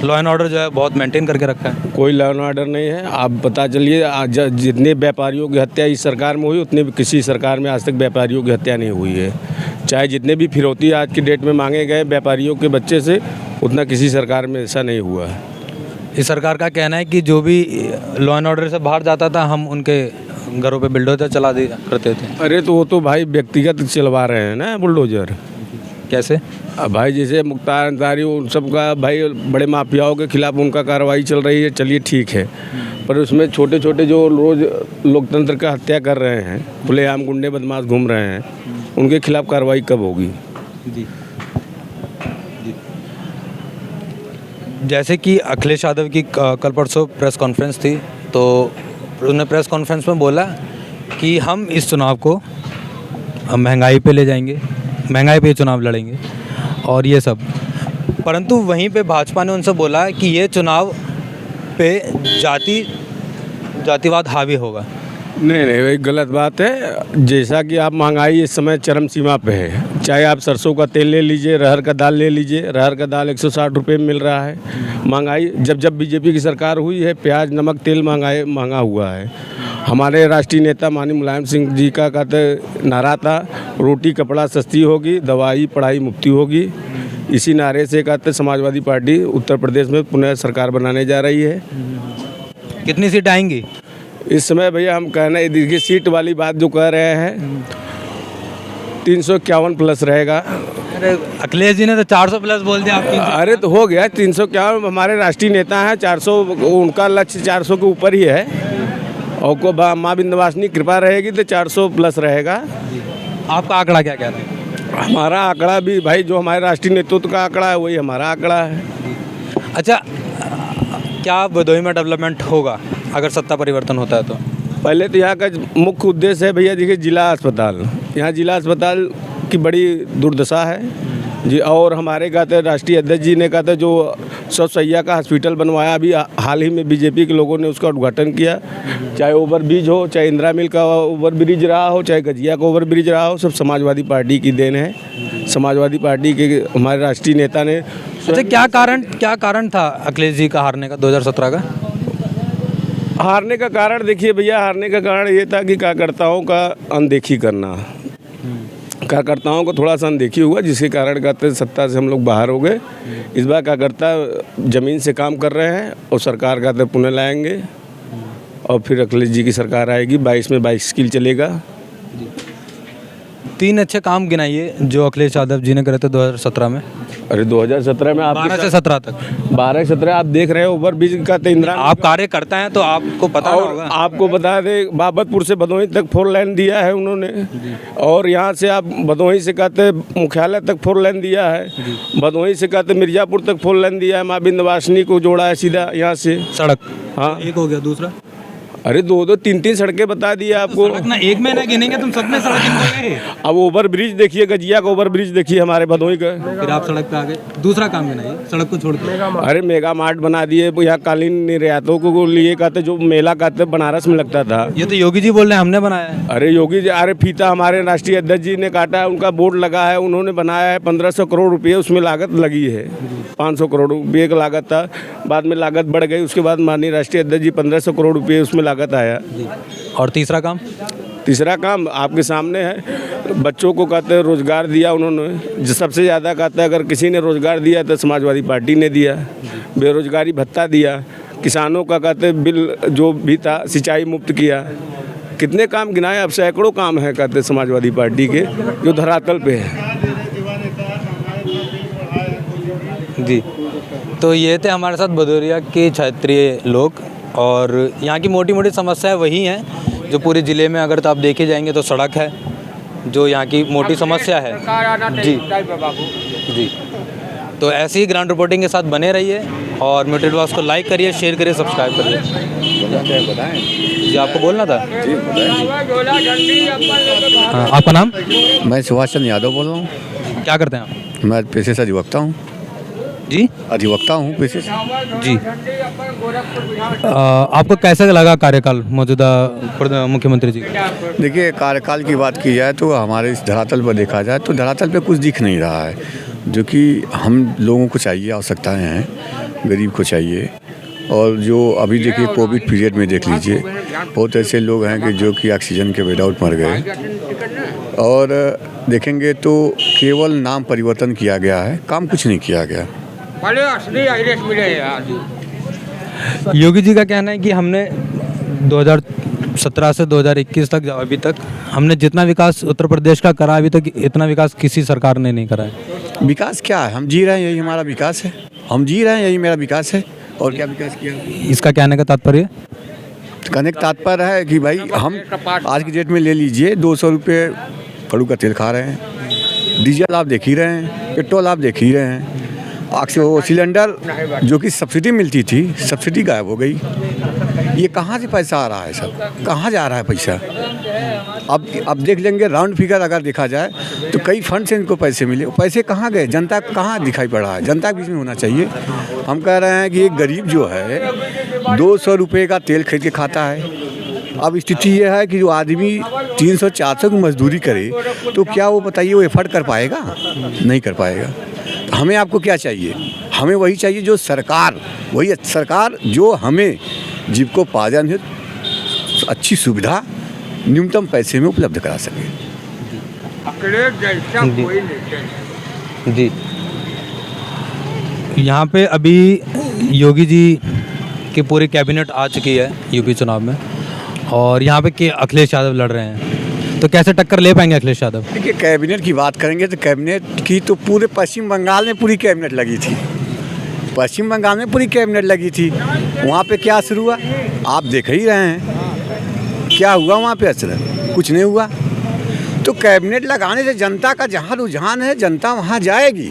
Speaker 2: लॉ एंड ऑर्डर जो है बहुत मेंटेन करके रखा है।
Speaker 12: कोई लॉ एंड ऑर्डर नहीं है। आप पता चलिए आज जितने व्यापारियों की हत्या इस सरकार में हुई, उतने किसी सरकार में आज तक व्यापारियों की हत्या नहीं हुई है। चाहे जितने भी फिरौती आज की डेट में मांगे गए व्यापारियों के बच्चे से, उतना किसी सरकार में ऐसा नहीं हुआ है।
Speaker 2: इस सरकार का कहना है कि जो भी लॉ एंड ऑर्डर से बाहर जाता था, हम उनके घरों पे बुलडोजर चला दिया करते थे।
Speaker 12: अरे तो वो तो भाई व्यक्तिगत चलवा रहे हैं ना बुलडोजर।
Speaker 2: कैसे?
Speaker 12: अब भाई जैसे मुख्तार अंसारी उन सब का भाई बड़े माफियाओं के खिलाफ उनका कार्रवाई चल रही है, चलिए ठीक है, पर उसमें छोटे छोटे जो रोज़ लोकतंत्र का हत्या कर रहे हैं, खुलेआम गुंडे बदमाश घूम रहे हैं, उनके खिलाफ कार्रवाई कब होगी?
Speaker 2: जी। जैसे कि अखिलेश यादव की कल परसों प्रेस कॉन्फ्रेंस थी, तो उन्होंने प्रेस कॉन्फ्रेंस में बोला कि हम इस चुनाव को महंगाई पे ले जाएंगे, महंगाई पे चुनाव लड़ेंगे और ये सब। परंतु वहीं पे भाजपा ने उनसे बोला कि ये चुनाव पे जातिवाद हावी होगा।
Speaker 12: नहीं नहीं, वही गलत बात है। जैसा कि आप महंगाई इस समय चरम सीमा पे है, चाहे आप सरसों का तेल ले लीजिए, रहर का दाल ले लीजिए, रहर का दाल 160 रुपये में मिल रहा है। महंगाई जब बीजेपी की सरकार हुई है, प्याज नमक तेल महंगा हुआ है। हमारे राष्ट्रीय नेता माननीय मुलायम सिंह जी का कहते नारा था, रोटी कपड़ा सस्ती होगी, दवाई पढ़ाई मुफ्ती होगी। इसी नारे से कहते समाजवादी पार्टी उत्तर प्रदेश में पुनः सरकार बनाने जा रही है।
Speaker 2: कितनी सीट आएंगी
Speaker 12: इस समय? भैया हम कहना, देखिए सीट वाली बात जो कह रहे हैं 351 प्लस रहेगा।
Speaker 2: अरे अखिलेश जी ने तो 400 प्लस बोल दिया आपकी।
Speaker 12: अरे तो हो गया 351, हमारे राष्ट्रीय नेता हैं, 400 उनका लक्ष्य 400 के ऊपर ही है। और को माँ विंध्यवासिनी कृपा रहेगी तो 400 प्लस रहेगा।
Speaker 2: आपका आंकड़ा क्या कह रहा है?
Speaker 12: हमारा आंकड़ा भी भाई जो हमारे राष्ट्रीय नेतृत्व का आंकड़ा है वही हमारा आंकड़ा है।
Speaker 2: अच्छा, क्या भदोही में डेवलपमेंट होगा अगर सत्ता परिवर्तन होता है तो?
Speaker 12: पहले तो यहाँ का मुख्य उद्देश्य है भैया, देखिए जिला अस्पताल, यहाँ जिला अस्पताल की बड़ी दुर्दशा है जी। और हमारे कहते राष्ट्रीय अध्यक्ष जी ने कहते जो 100 शैय्या का हॉस्पिटल बनवाया, अभी हाल ही में बीजेपी के लोगों ने उसका उद्घाटन किया। चाहे ओवर ब्रिज हो, चाहे इंदिरा मिल का ओवर ब्रिज रहा हो, चाहे गजिया का ओवर ब्रिज रहा हो, सब समाजवादी पार्टी की देन है। समाजवादी पार्टी के हमारे राष्ट्रीय नेता ने।
Speaker 2: अच्छा, क्या कारण था अखिलेश जी का हारने का 2017 का?
Speaker 12: हारने का कारण देखिए भैया, हारने का कारण ये था कि कार्यकर्ताओं का अनदेखी करना, कार्यकर्ताओं को थोड़ा सा अनदेखी हुआ, जिसके कारण कहते सत्ता से हम लोग बाहर हो गए। इस बार कार्यकर्ता ज़मीन से काम कर रहे हैं और सरकार कहते पुनः लाएंगे और फिर अखिलेश जी की सरकार आएगी। 22 में 22 स्किल चलेगा।
Speaker 2: 3 अच्छे काम गिनाइए जो अखिलेश यादव जी ने करे थे 2017 में।
Speaker 12: अरे 2017 में आप
Speaker 2: 12 से 17 तक,
Speaker 12: 12 से 17 आप देख रहे हो ओवर ब्रिज का तो इंदिरा,
Speaker 2: आप कार्य करता है तो आपको पता होगा।
Speaker 12: आपको बता दें बाबतपुर से भदोही तक 4 लाइन दिया है उन्होंने, और यहाँ से आप भदोही से कहते मुख्यालय तक 4 लाइन दिया है, भदोही से कहते मिर्जापुर तक 4 लाइन दिया है, माँ विंध्यवासिनी को जोड़ा है सीधा यहाँ से
Speaker 2: सड़क।
Speaker 12: हाँ,
Speaker 2: एक हो गया। दूसरा
Speaker 12: अरे 2-2 3-3 सड़कें बता दिए आपको।
Speaker 2: ना एक महीना गिनेंगे तुम सब में सड़क गिनोगे।
Speaker 12: अब ओवर ब्रिज देखिए, गजिया का ओवर ब्रिज देखिए हमारे भदोही का।
Speaker 2: फिर आप सड़क पे आ गए, दूसरा काम गिनाइए सड़क को छोड़ के।
Speaker 12: अरे मेगा मार्ट बना दिए, यहाँ कालीन निर्यातों को लिए कहते, जो मेला कहते बनारस में लगता था।
Speaker 2: ये तो योगी जी बोल रहे हैं हमने बनाया है।
Speaker 12: अरे योगी जी, अरे फीता हमारे राष्ट्रीय अध्यक्ष जी ने काटा है, उनका बोर्ड लगा है, उन्होंने बनाया है। 1500 करोड़ रुपये उसमें लागत लगी है। 500 करोड़ रुपये की लागत था, बाद में लागत बढ़ गई। उसके बाद माननीय राष्ट्रीय अध्यक्ष जी 1500 करोड़ रुपये उसमें लागत आया।
Speaker 2: और तीसरा काम?
Speaker 12: तीसरा काम आपके सामने है, बच्चों को कहते हैं रोजगार दिया उन्होंने। जो सबसे ज़्यादा कहता है अगर किसी ने रोजगार दिया तो समाजवादी पार्टी ने दिया। बेरोजगारी भत्ता दिया, किसानों का कहते बिल जो भी था सिंचाई मुफ्त किया। कितने काम गिनाए, अब सैकड़ों काम है कहते समाजवादी पार्टी के जो धरातल पे है।
Speaker 2: जी, तो ये थे हमारे साथ भदौरिया के क्षेत्रीय लोग, और यहाँ की मोटी मोटी समस्याएं वही हैं जो पूरे ज़िले में अगर तो आप देखे जाएंगे तो सड़क है जो यहाँ की मोटी समस्या है। जी जी, तो ऐसी ही ग्राउंड रिपोर्टिंग के साथ बने रहिए और म्यूटेड वॉइस को लाइक करिए, शेयर करिए, सब्सक्राइब करिए। जी, आपको बोलना था? हाँ, आपका नाम?
Speaker 13: मैं सुभाष चंद्र यादव बोल रहा हूँ।
Speaker 2: क्या करते हैं आप?
Speaker 13: मैं पेशे से अधिवक्ता हूँ।
Speaker 2: जी,
Speaker 13: अधिवक्ता हूँ पेशे से।
Speaker 2: जी, आपको कैसा लगा कार्यकाल मौजूदा मुख्यमंत्री जी?
Speaker 13: देखिए, कार्यकाल की बात की जाए तो हमारे इस धरातल पर देखा जाए तो धरातल पे कुछ दिख नहीं रहा है, जो कि हम लोगों को चाहिए, आवश्यकताएं हैं, गरीब को चाहिए। और जो अभी देखिए कोविड पीरियड में देख लीजिए, बहुत ऐसे लोग हैं कि जो कि ऑक्सीजन के विदाउट मर गए। और देखेंगे तो केवल नाम परिवर्तन किया गया है, काम कुछ नहीं किया गया।
Speaker 2: योगी जी का कहना है कि हमने 2017 से 2021 तक अभी तक हमने जितना विकास उत्तर प्रदेश का करा, अभी तक इतना विकास किसी सरकार ने नहीं करा है।
Speaker 13: विकास क्या है? हम जी रहे हैं, यही हमारा विकास है। हम जी रहे हैं, यही मेरा विकास है। और क्या विकास किया?
Speaker 2: इसका कहने का तात्पर्य?
Speaker 13: कहने का तात्पर्य है कि भाई हम आज की डेट में ले लीजिए 200 रुपये कड़ू का तेल खा रहे हैं, डीजल आप देख ही रहे हैं, पेट्रोल आप देख ही रहे हैं। वो सिलेंडर जो कि सब्सिडी मिलती थी, सब्सिडी गायब हो गई। ये कहाँ से पैसा आ रहा है? सब कहाँ जा रहा है पैसा? अब देख लेंगे राउंड फिगर अगर देखा जाए तो कई फंड से इनको पैसे मिले, पैसे कहाँ गए? जनता कहाँ दिखाई पड़ रहा है? जनता के बीच में होना चाहिए। हम कह रहे हैं कि एक गरीब जो है 200 रुपये का तेल खरीद के खाता है। अब स्थिति ये है कि जो आदमी 300-400 की मजदूरी करे तो क्या वो बताइए वो एफर्ट कर पाएगा? नहीं कर पाएगा। हमें आपको क्या चाहिए? हमें वही चाहिए जो सरकार, वही सरकार जो हमें जीविकोपार्जन है अच्छी सुविधा न्यूनतम पैसे में उपलब्ध करा सके।
Speaker 2: जी, यहाँ पे अभी योगी जी की पूरी कैबिनेट आ चुकी है यूपी चुनाव में, और यहाँ पे के अखिलेश यादव लड़ रहे हैं, तो कैसे टक्कर ले पाएंगे अखिलेश यादव?
Speaker 13: देखिए, कैबिनेट की बात करेंगे तो कैबिनेट की तो पूरे पश्चिम बंगाल में पूरी कैबिनेट लगी थी। पश्चिम बंगाल में पूरी कैबिनेट लगी थी। वहाँ पे क्या असर हुआ आप देख ही रहे हैं। क्या हुआ वहाँ पे असर? कुछ नहीं हुआ। तो कैबिनेट लगाने से जनता का जहाँ रुझान है जनता वहाँ जाएगी।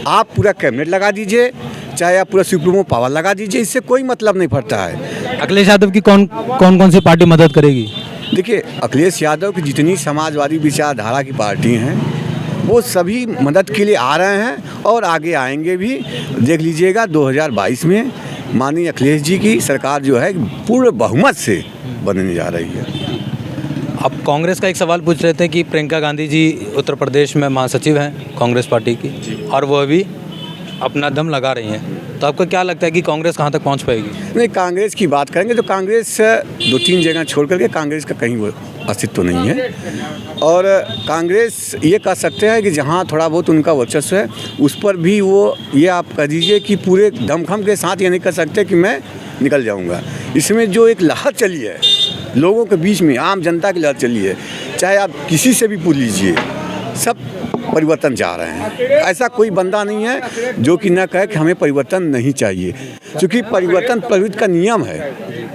Speaker 13: आप पूरा कैबिनेट लगा दीजिए, चाहे आप पूरा सुप्रीमो पावर लगा दीजिए, इससे कोई मतलब नहीं पड़ता है।
Speaker 2: अखिलेश यादव की कौन सी पार्टी मदद करेगी?
Speaker 13: देखिए, अखिलेश यादव की जितनी समाजवादी विचारधारा की पार्टी हैं वो सभी मदद के लिए आ रहे हैं और आगे आएंगे भी। देख लीजिएगा 2022 में माननीय अखिलेश जी की सरकार जो है पूर्ण बहुमत से बनने जा रही है।
Speaker 2: अब कांग्रेस का एक सवाल पूछ रहे थे कि प्रियंका गांधी जी उत्तर प्रदेश में महासचिव हैं कांग्रेस पार्टी की, और वो अभी अपना दम लगा रही हैं, तो आपको क्या लगता है कि कांग्रेस कहाँ तक पहुँच पाएगी?
Speaker 13: नहीं, कांग्रेस की बात करेंगे तो कांग्रेस 2-3 जगह छोड़ करके कांग्रेस का कहीं वो अस्तित्व नहीं है। और कांग्रेस ये कह सकते हैं कि जहाँ थोड़ा बहुत उनका वर्चस्व है उस पर भी वो ये आप कह दीजिए कि पूरे दमखम के साथ ये नहीं कर सकते कि मैं निकल जाऊँगा। इसमें जो एक लहर चली है लोगों के बीच में, आम जनता की लहर चली है, चाहे आप किसी से भी पूछ लीजिए, सब परिवर्तन चाह रहे हैं। ऐसा कोई बंदा नहीं है जो कि न कहे कि हमें परिवर्तन नहीं चाहिए, क्योंकि परिवर्तन प्रवृत्ति का नियम है।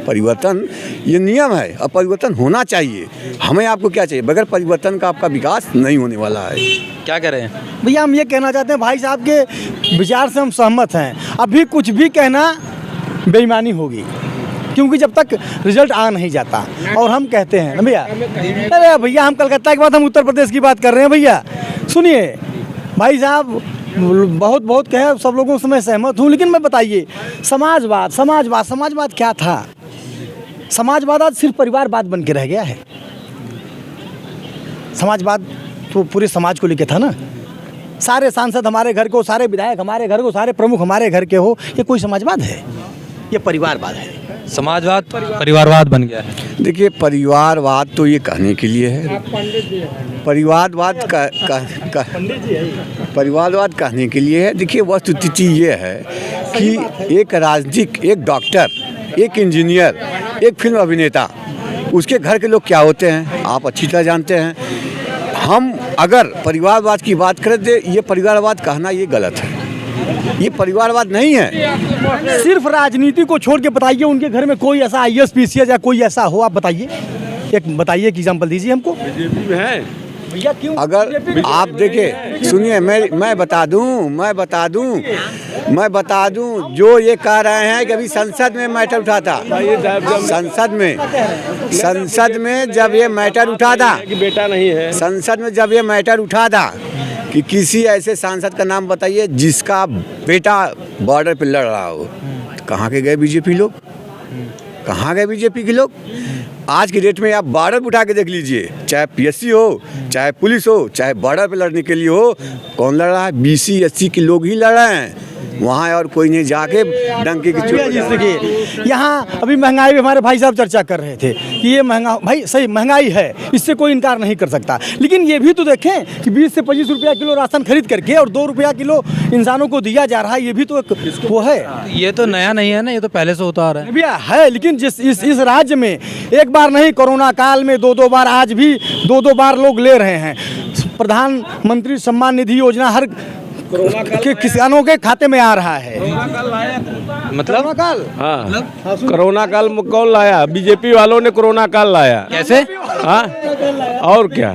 Speaker 13: परिवर्तन ये नियम है और परिवर्तन होना चाहिए। हमें आपको क्या चाहिए? बगैर परिवर्तन का आपका विकास नहीं होने वाला है।
Speaker 2: क्या कह रहे हैं
Speaker 6: भैया? हम ये कहना चाहते हैं, भाई साहब के विचार से हम सहमत हैं। अभी कुछ भी कहना बेईमानी होगी, क्योंकि जब तक रिजल्ट आ नहीं जाता। और हम कहते हैं ना भैया, अरे भैया हम कलकत्ता की बात, हम उत्तर प्रदेश की बात कर रहे हैं भैया। सुनिए भाई साहब, बहुत बहुत कहे, सब लोगों से मैं सहमत हूँ, लेकिन मैं बताइए समाजवाद समाजवाद समाजवाद क्या था? समाजवाद आज सिर्फ परिवारवाद बन के रह गया है। समाजवाद तो पूरे समाज को लेके था ना। सारे सांसद हमारे घर को, सारे विधायक हमारे घर को, सारे प्रमुख हमारे घर के हो, ये कोई समाजवाद है? ये परिवारवाद है।
Speaker 2: समाजवाद परिवारवाद बन गया है।
Speaker 13: देखिए परिवारवाद तो ये कहने के लिए है, परिवारवाद परिवारवाद कहने के लिए है। देखिए वस्तुस्थिति ये है कि एक राजनीतिक, एक डॉक्टर, एक इंजीनियर, एक फिल्म अभिनेता, उसके घर के लोग क्या होते हैं आप अच्छी तरह जानते हैं। हम अगर परिवारवाद की बात करें तो ये परिवारवाद कहना ये गलत है, ये परिवारवाद नहीं है।
Speaker 6: सिर्फ राजनीति को छोड़ के बताइए उनके घर में कोई ऐसा IAS PCS या कोई ऐसा हो, आप बताइए, एक बताइए, एक एग्जाम्पल दीजिए हमको।
Speaker 13: बीजेपी में है
Speaker 6: भैया क्यों?
Speaker 13: अगर आप देखिए, सुनिए मैं बता दूं जो ये कह रहे हैं कि अभी संसद में मैटर उठा था, संसद में जब ये मैटर उठा था,
Speaker 12: बेटा नहीं है,
Speaker 13: संसद में जब ये मैटर उठा था कि किसी ऐसे सांसद का नाम बताइए जिसका बेटा बॉर्डर पर लड़ रहा हो, कहाँ के गए बीजेपी लोग? कहाँ गए बीजेपी के लोग? आज की डेट में आप बॉर्डर उठा के देख लीजिए, चाहे PSC हो, चाहे पुलिस हो, चाहे बॉर्डर पे लड़ने के लिए हो, कौन लड़ रहा है? BC SC के लोग ही लड़ रहे हैं वहाँ, और कोई नहीं जाके डंकी की चोट।
Speaker 6: देखिए यहाँ अभी महंगाई भी हमारे भाई साहब चर्चा कर रहे थे कि ये महंगा, भाई सही महंगाई है, इससे कोई इनकार नहीं कर सकता, लेकिन ये भी तो देखें कि 20 से 25 रुपया किलो राशन खरीद करके और 2 रुपया किलो इंसानों को दिया जा रहा है, ये भी तो एक वो है।
Speaker 2: ये तो नया नहीं है ना, ये तो पहले से होता आ रहा है
Speaker 6: भैया है, लेकिन जिस इस राज्य में एक बार नहीं, कोरोना काल में 2-2 बार, आज भी 2-2 बार लोग ले रहे हैं। प्रधानमंत्री सम्मान निधि योजना हर के किसानों के खाते में आ रहा है।
Speaker 2: मतलब
Speaker 6: काल,
Speaker 12: हाँ कोरोना काल में कौन लाया? बीजेपी वालों ने कोरोना काल लाया।
Speaker 2: कैसे?
Speaker 12: हाँ और क्या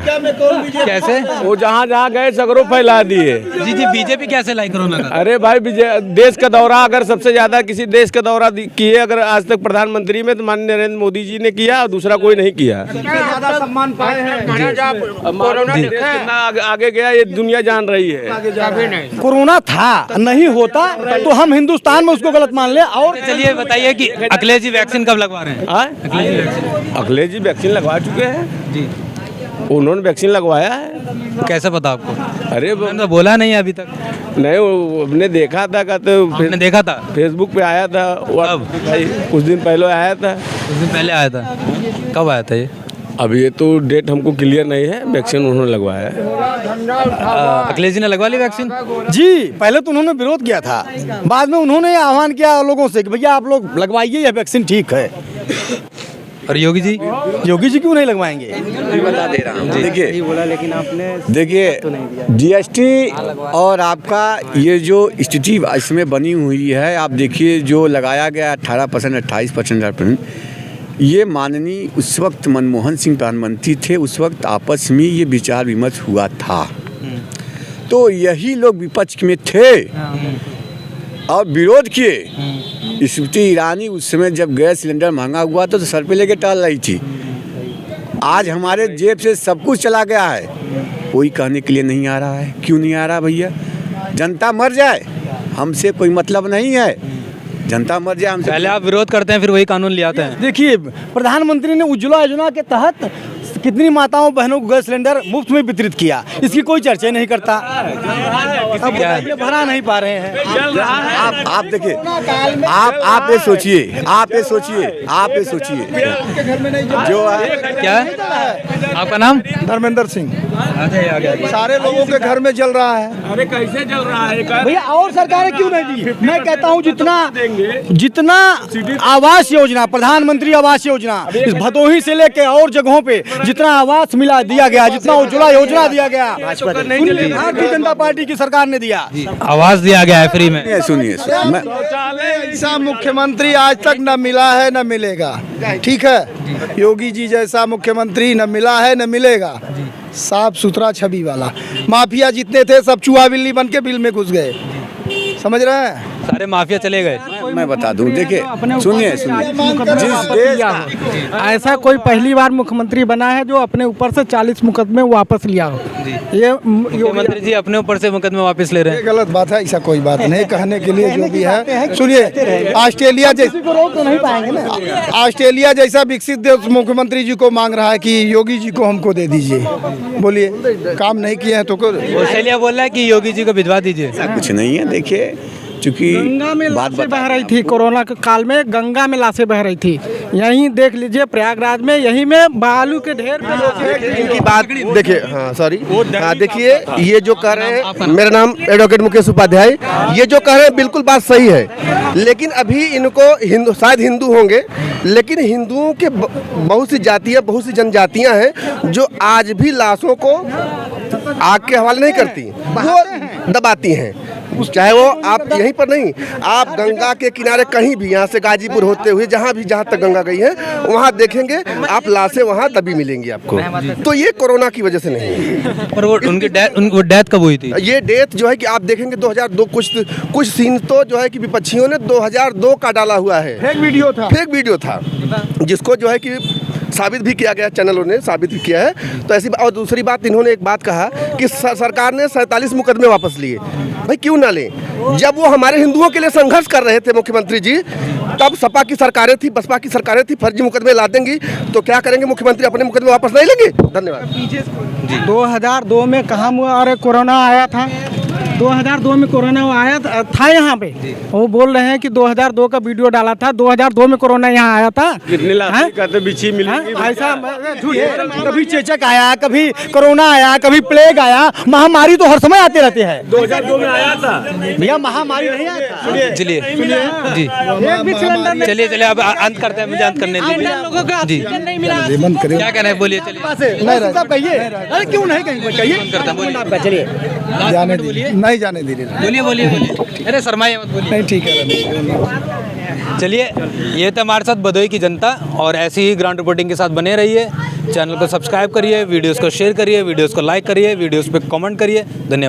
Speaker 2: कैसे?
Speaker 12: वो जहाँ जहाँ गए सगरों फैला दिए।
Speaker 2: जी बीजेपी कैसे लाई कोरोना काल?
Speaker 12: अरे भाई देश का दौरा, अगर सबसे ज्यादा किसी देश का दौरा किए अगर आज तक प्रधानमंत्री में, तो माननीय नरेंद्र मोदी जी ने किया और दूसरा कोई नहीं किया।
Speaker 6: ज्यादा सम्मान पाए हैं।
Speaker 12: कितना आगे गया ये दुनिया जान रही है।
Speaker 6: कोरोना था, नहीं होता तो हम हिंदुस्तान में उसको गलत मान ले। और
Speaker 2: चलिए बताइए कि अखिलेश जी वैक्सीन कब लगवा रहे हैं?
Speaker 12: अखिलेश जी वैक्सीन लगवा चुके हैं जी, उन्होंने वैक्सीन लगवाया है।
Speaker 2: कैसे पता आपको?
Speaker 12: अरे
Speaker 2: उन्होंने तो बोला नहीं अभी तक।
Speaker 12: नहीं, हमने देखा था,
Speaker 2: आपने देखा था?
Speaker 12: फेसबुक पे आया था। भाई कुछ दिन पहले आया था।
Speaker 2: कुछ दिन पहले आया था? कब आया था ये?
Speaker 12: अब ये तो डेट हमको क्लियर नहीं है। वैक्सीन उन्होंने लगवाया है।
Speaker 2: अखिलेश जी ने लगवा ली वैक्सीन?
Speaker 6: जी, पहले तो उन्होंने विरोध किया था, बाद में उन्होंने आह्वान किया लोगों से कि भैया आप लोग लगवाइए, यह वैक्सीन ठीक है।
Speaker 2: और योगी जी
Speaker 6: क्यों नहीं लगवाएंगे?
Speaker 13: बता दे रहा हूँ। देखिए GST और आपका ये जो स्थिति इसमें बनी हुई है, आप देखिए जो लगाया गया 18%, 28%, ये माननीय उस वक्त मनमोहन सिंह प्रधानमंत्री थे, उस वक्त आपस में ये विचार विमर्श हुआ था, तो यही लोग विपक्ष में थे और विरोध किए। स्मृति ईरानी उस समय जब गैस सिलेंडर महंगा हुआ तो सर पे लेके टहल रही थी। आज हमारे जेब से सब कुछ चला गया है, कोई कहने के लिए नहीं आ रहा है। क्यों नहीं आ रहा भैया? जनता मर जाए, हमसे कोई मतलब नहीं है, जनता मर जाए हमसे।
Speaker 2: पहले आप विरोध करते हैं, फिर वही कानून ले आते हैं।
Speaker 6: देखिए प्रधानमंत्री ने उज्ज्वला योजना के तहत कितनी माताओं बहनों को गैस सिलेंडर मुफ्त में वितरित किया, इसकी कोई चर्चा नहीं करता। अब ये भरा नहीं पा रहे हैं।
Speaker 13: आप देखिए, आप ये सोचिए, आप ये सोचिए जो
Speaker 2: क्या है आपका नाम?
Speaker 6: धर्मेंद्र सिंह। सारे लोगों के घर में जल रहा है।
Speaker 12: अरे कैसे चल रहा है
Speaker 6: भैया? और सरकारें क्यों नहीं दी? मैं कहता हूँ जितना आवास योजना, प्रधानमंत्री आवास योजना, इस भदोही से लेके और जगहों पे जितना आवास मिला दिया गया, जितना उज्ज्वला योजना दिया गया, भारतीय जनता पार्टी की सरकार ने दिया।
Speaker 2: आवास दिया गया है फ्री में।
Speaker 13: सुनिए,
Speaker 6: ऐसा मुख्यमंत्री आज तक न मिला है न मिलेगा। ठीक है, योगी जी जैसा मुख्यमंत्री न मिला है न मिलेगा। साफ सुथरा छवि वाला। माफिया जितने थे सब चूहा बिल्ली बन के बिल में घुस गए, समझ रहे हैं?
Speaker 2: सारे माफिया चले गए।
Speaker 13: मैं बता दूं, देखिए सुनिए जिस देश का
Speaker 6: ऐसा कोई पहली बार मुख्यमंत्री बना है जो अपने ऊपर से 40 मुकदमे वापस लिया हो। ये
Speaker 2: मुख्यमंत्री जी अपने ऊपर से मुकदमे वापस ले रहे हैं।
Speaker 6: गलत बात है, ऐसा कोई बात नहीं। कहने के लिए जो भी है, सुनिए, ऑस्ट्रेलिया जैसे तो नहीं पाएंगे ना, ऑस्ट्रेलिया जैसा विकसित देश मुख्यमंत्री जी को मांग रहा है कि योगी जी को हमको दे दीजिए। बोलिए, काम नहीं किए हैं तो
Speaker 2: ऑस्ट्रेलिया बोल रहा है कि योगी जी को भिजवा दीजिए।
Speaker 13: कुछ नहीं है। देखिए चूँकि
Speaker 6: गंगा में लाशें बह रही थी, कोरोना के काल में गंगा में लाशें बह रही थी। यहीं देख लीजिए प्रयागराज में, यहीं में बालू के ढेर पे लोग
Speaker 5: इनकी बात देखिए, हाँ सॉरी, हाँ देखिए, ये जो कह रहे हैं, मेरा नाम एडवोकेट मुकेश उपाध्याय, ये जो कह रहे हैं बिल्कुल बात सही है। लेकिन अभी इनको शायद हिंदू होंगे, लेकिन हिंदुओं के बहुत सी जातियाँ, बहुत सी जनजातियाँ हैं जो आज भी लाशों को आग के हवाले नहीं करती, वो दबाती हैं। चाहे वो आप यहीं पर नहीं, आप गंगा के किनारे कहीं भी, यहाँ से गाजीपुर होते हुए जहाँ तक गंगा गई है, वहाँ देखेंगे आप लाशें वहाँ तभी मिलेंगी आपको। तो ये कोरोना की वजह से नहीं है।
Speaker 2: पर वो उनकी डेथ कब हुई थी?
Speaker 5: ये डेथ जो है कि आप देखेंगे 2002 कुछ सीन तो जो है कि विपक्षियों ने 2002 का डाला हुआ है। फेक वीडियो था जिसको जो है कि साबित भी किया गया, चैनलों ने साबित भी किया है। तो ऐसी, और दूसरी बात, इन्होंने एक बात कहा कि सरकार ने 47 मुकदमे वापस लिए। भाई क्यों ना लें? जब वो हमारे हिंदुओं के लिए संघर्ष कर रहे थे मुख्यमंत्री जी, तब सपा की सरकारें थी, बसपा की सरकारें थी, फर्जी मुकदमे ला देंगी तो क्या करेंगे? मुख्यमंत्री अपने मुकदमे वापस नहीं लेंगे? धन्यवाद।
Speaker 6: 2002 में कहाँ अरे कोरोना आया था, 2002 में कोरोना आया था यहाँ पे। वो बोल रहे हैं कि 2002 का वीडियो डाला था, 2002 में कोरोना यहाँ आया था।
Speaker 12: कितने लाख कहते बिछी मिलेगी?
Speaker 6: ऐसा कभी चेचक आया, कभी कोरोना आया, कभी प्लेग आया। महामारी तो हर समय आते रहते हैं।
Speaker 12: 2002 में आया था
Speaker 6: भैया, महामारी नहीं आता।
Speaker 2: चलिए जी, चलिए अब अंत करते हैं, मुझे अंत करने दीजिए जी। क्या कहना है, बोलिए। चलिए
Speaker 6: क्यों नहीं कहीं, नहीं जाने दीजिए।
Speaker 2: बोलिए। अरे शर्माइए मत, बोलिए।
Speaker 6: नहीं, ठीक है।
Speaker 2: चलिए, ये था हमारे साथ भदोही की जनता, और ऐसी ही ग्राउंड रिपोर्टिंग के साथ बने रहिए। चैनल को सब्सक्राइब करिए, वीडियोस को शेयर करिए, वीडियोस को लाइक करिए, वीडियोस पे कमेंट करिए। धन्यवाद।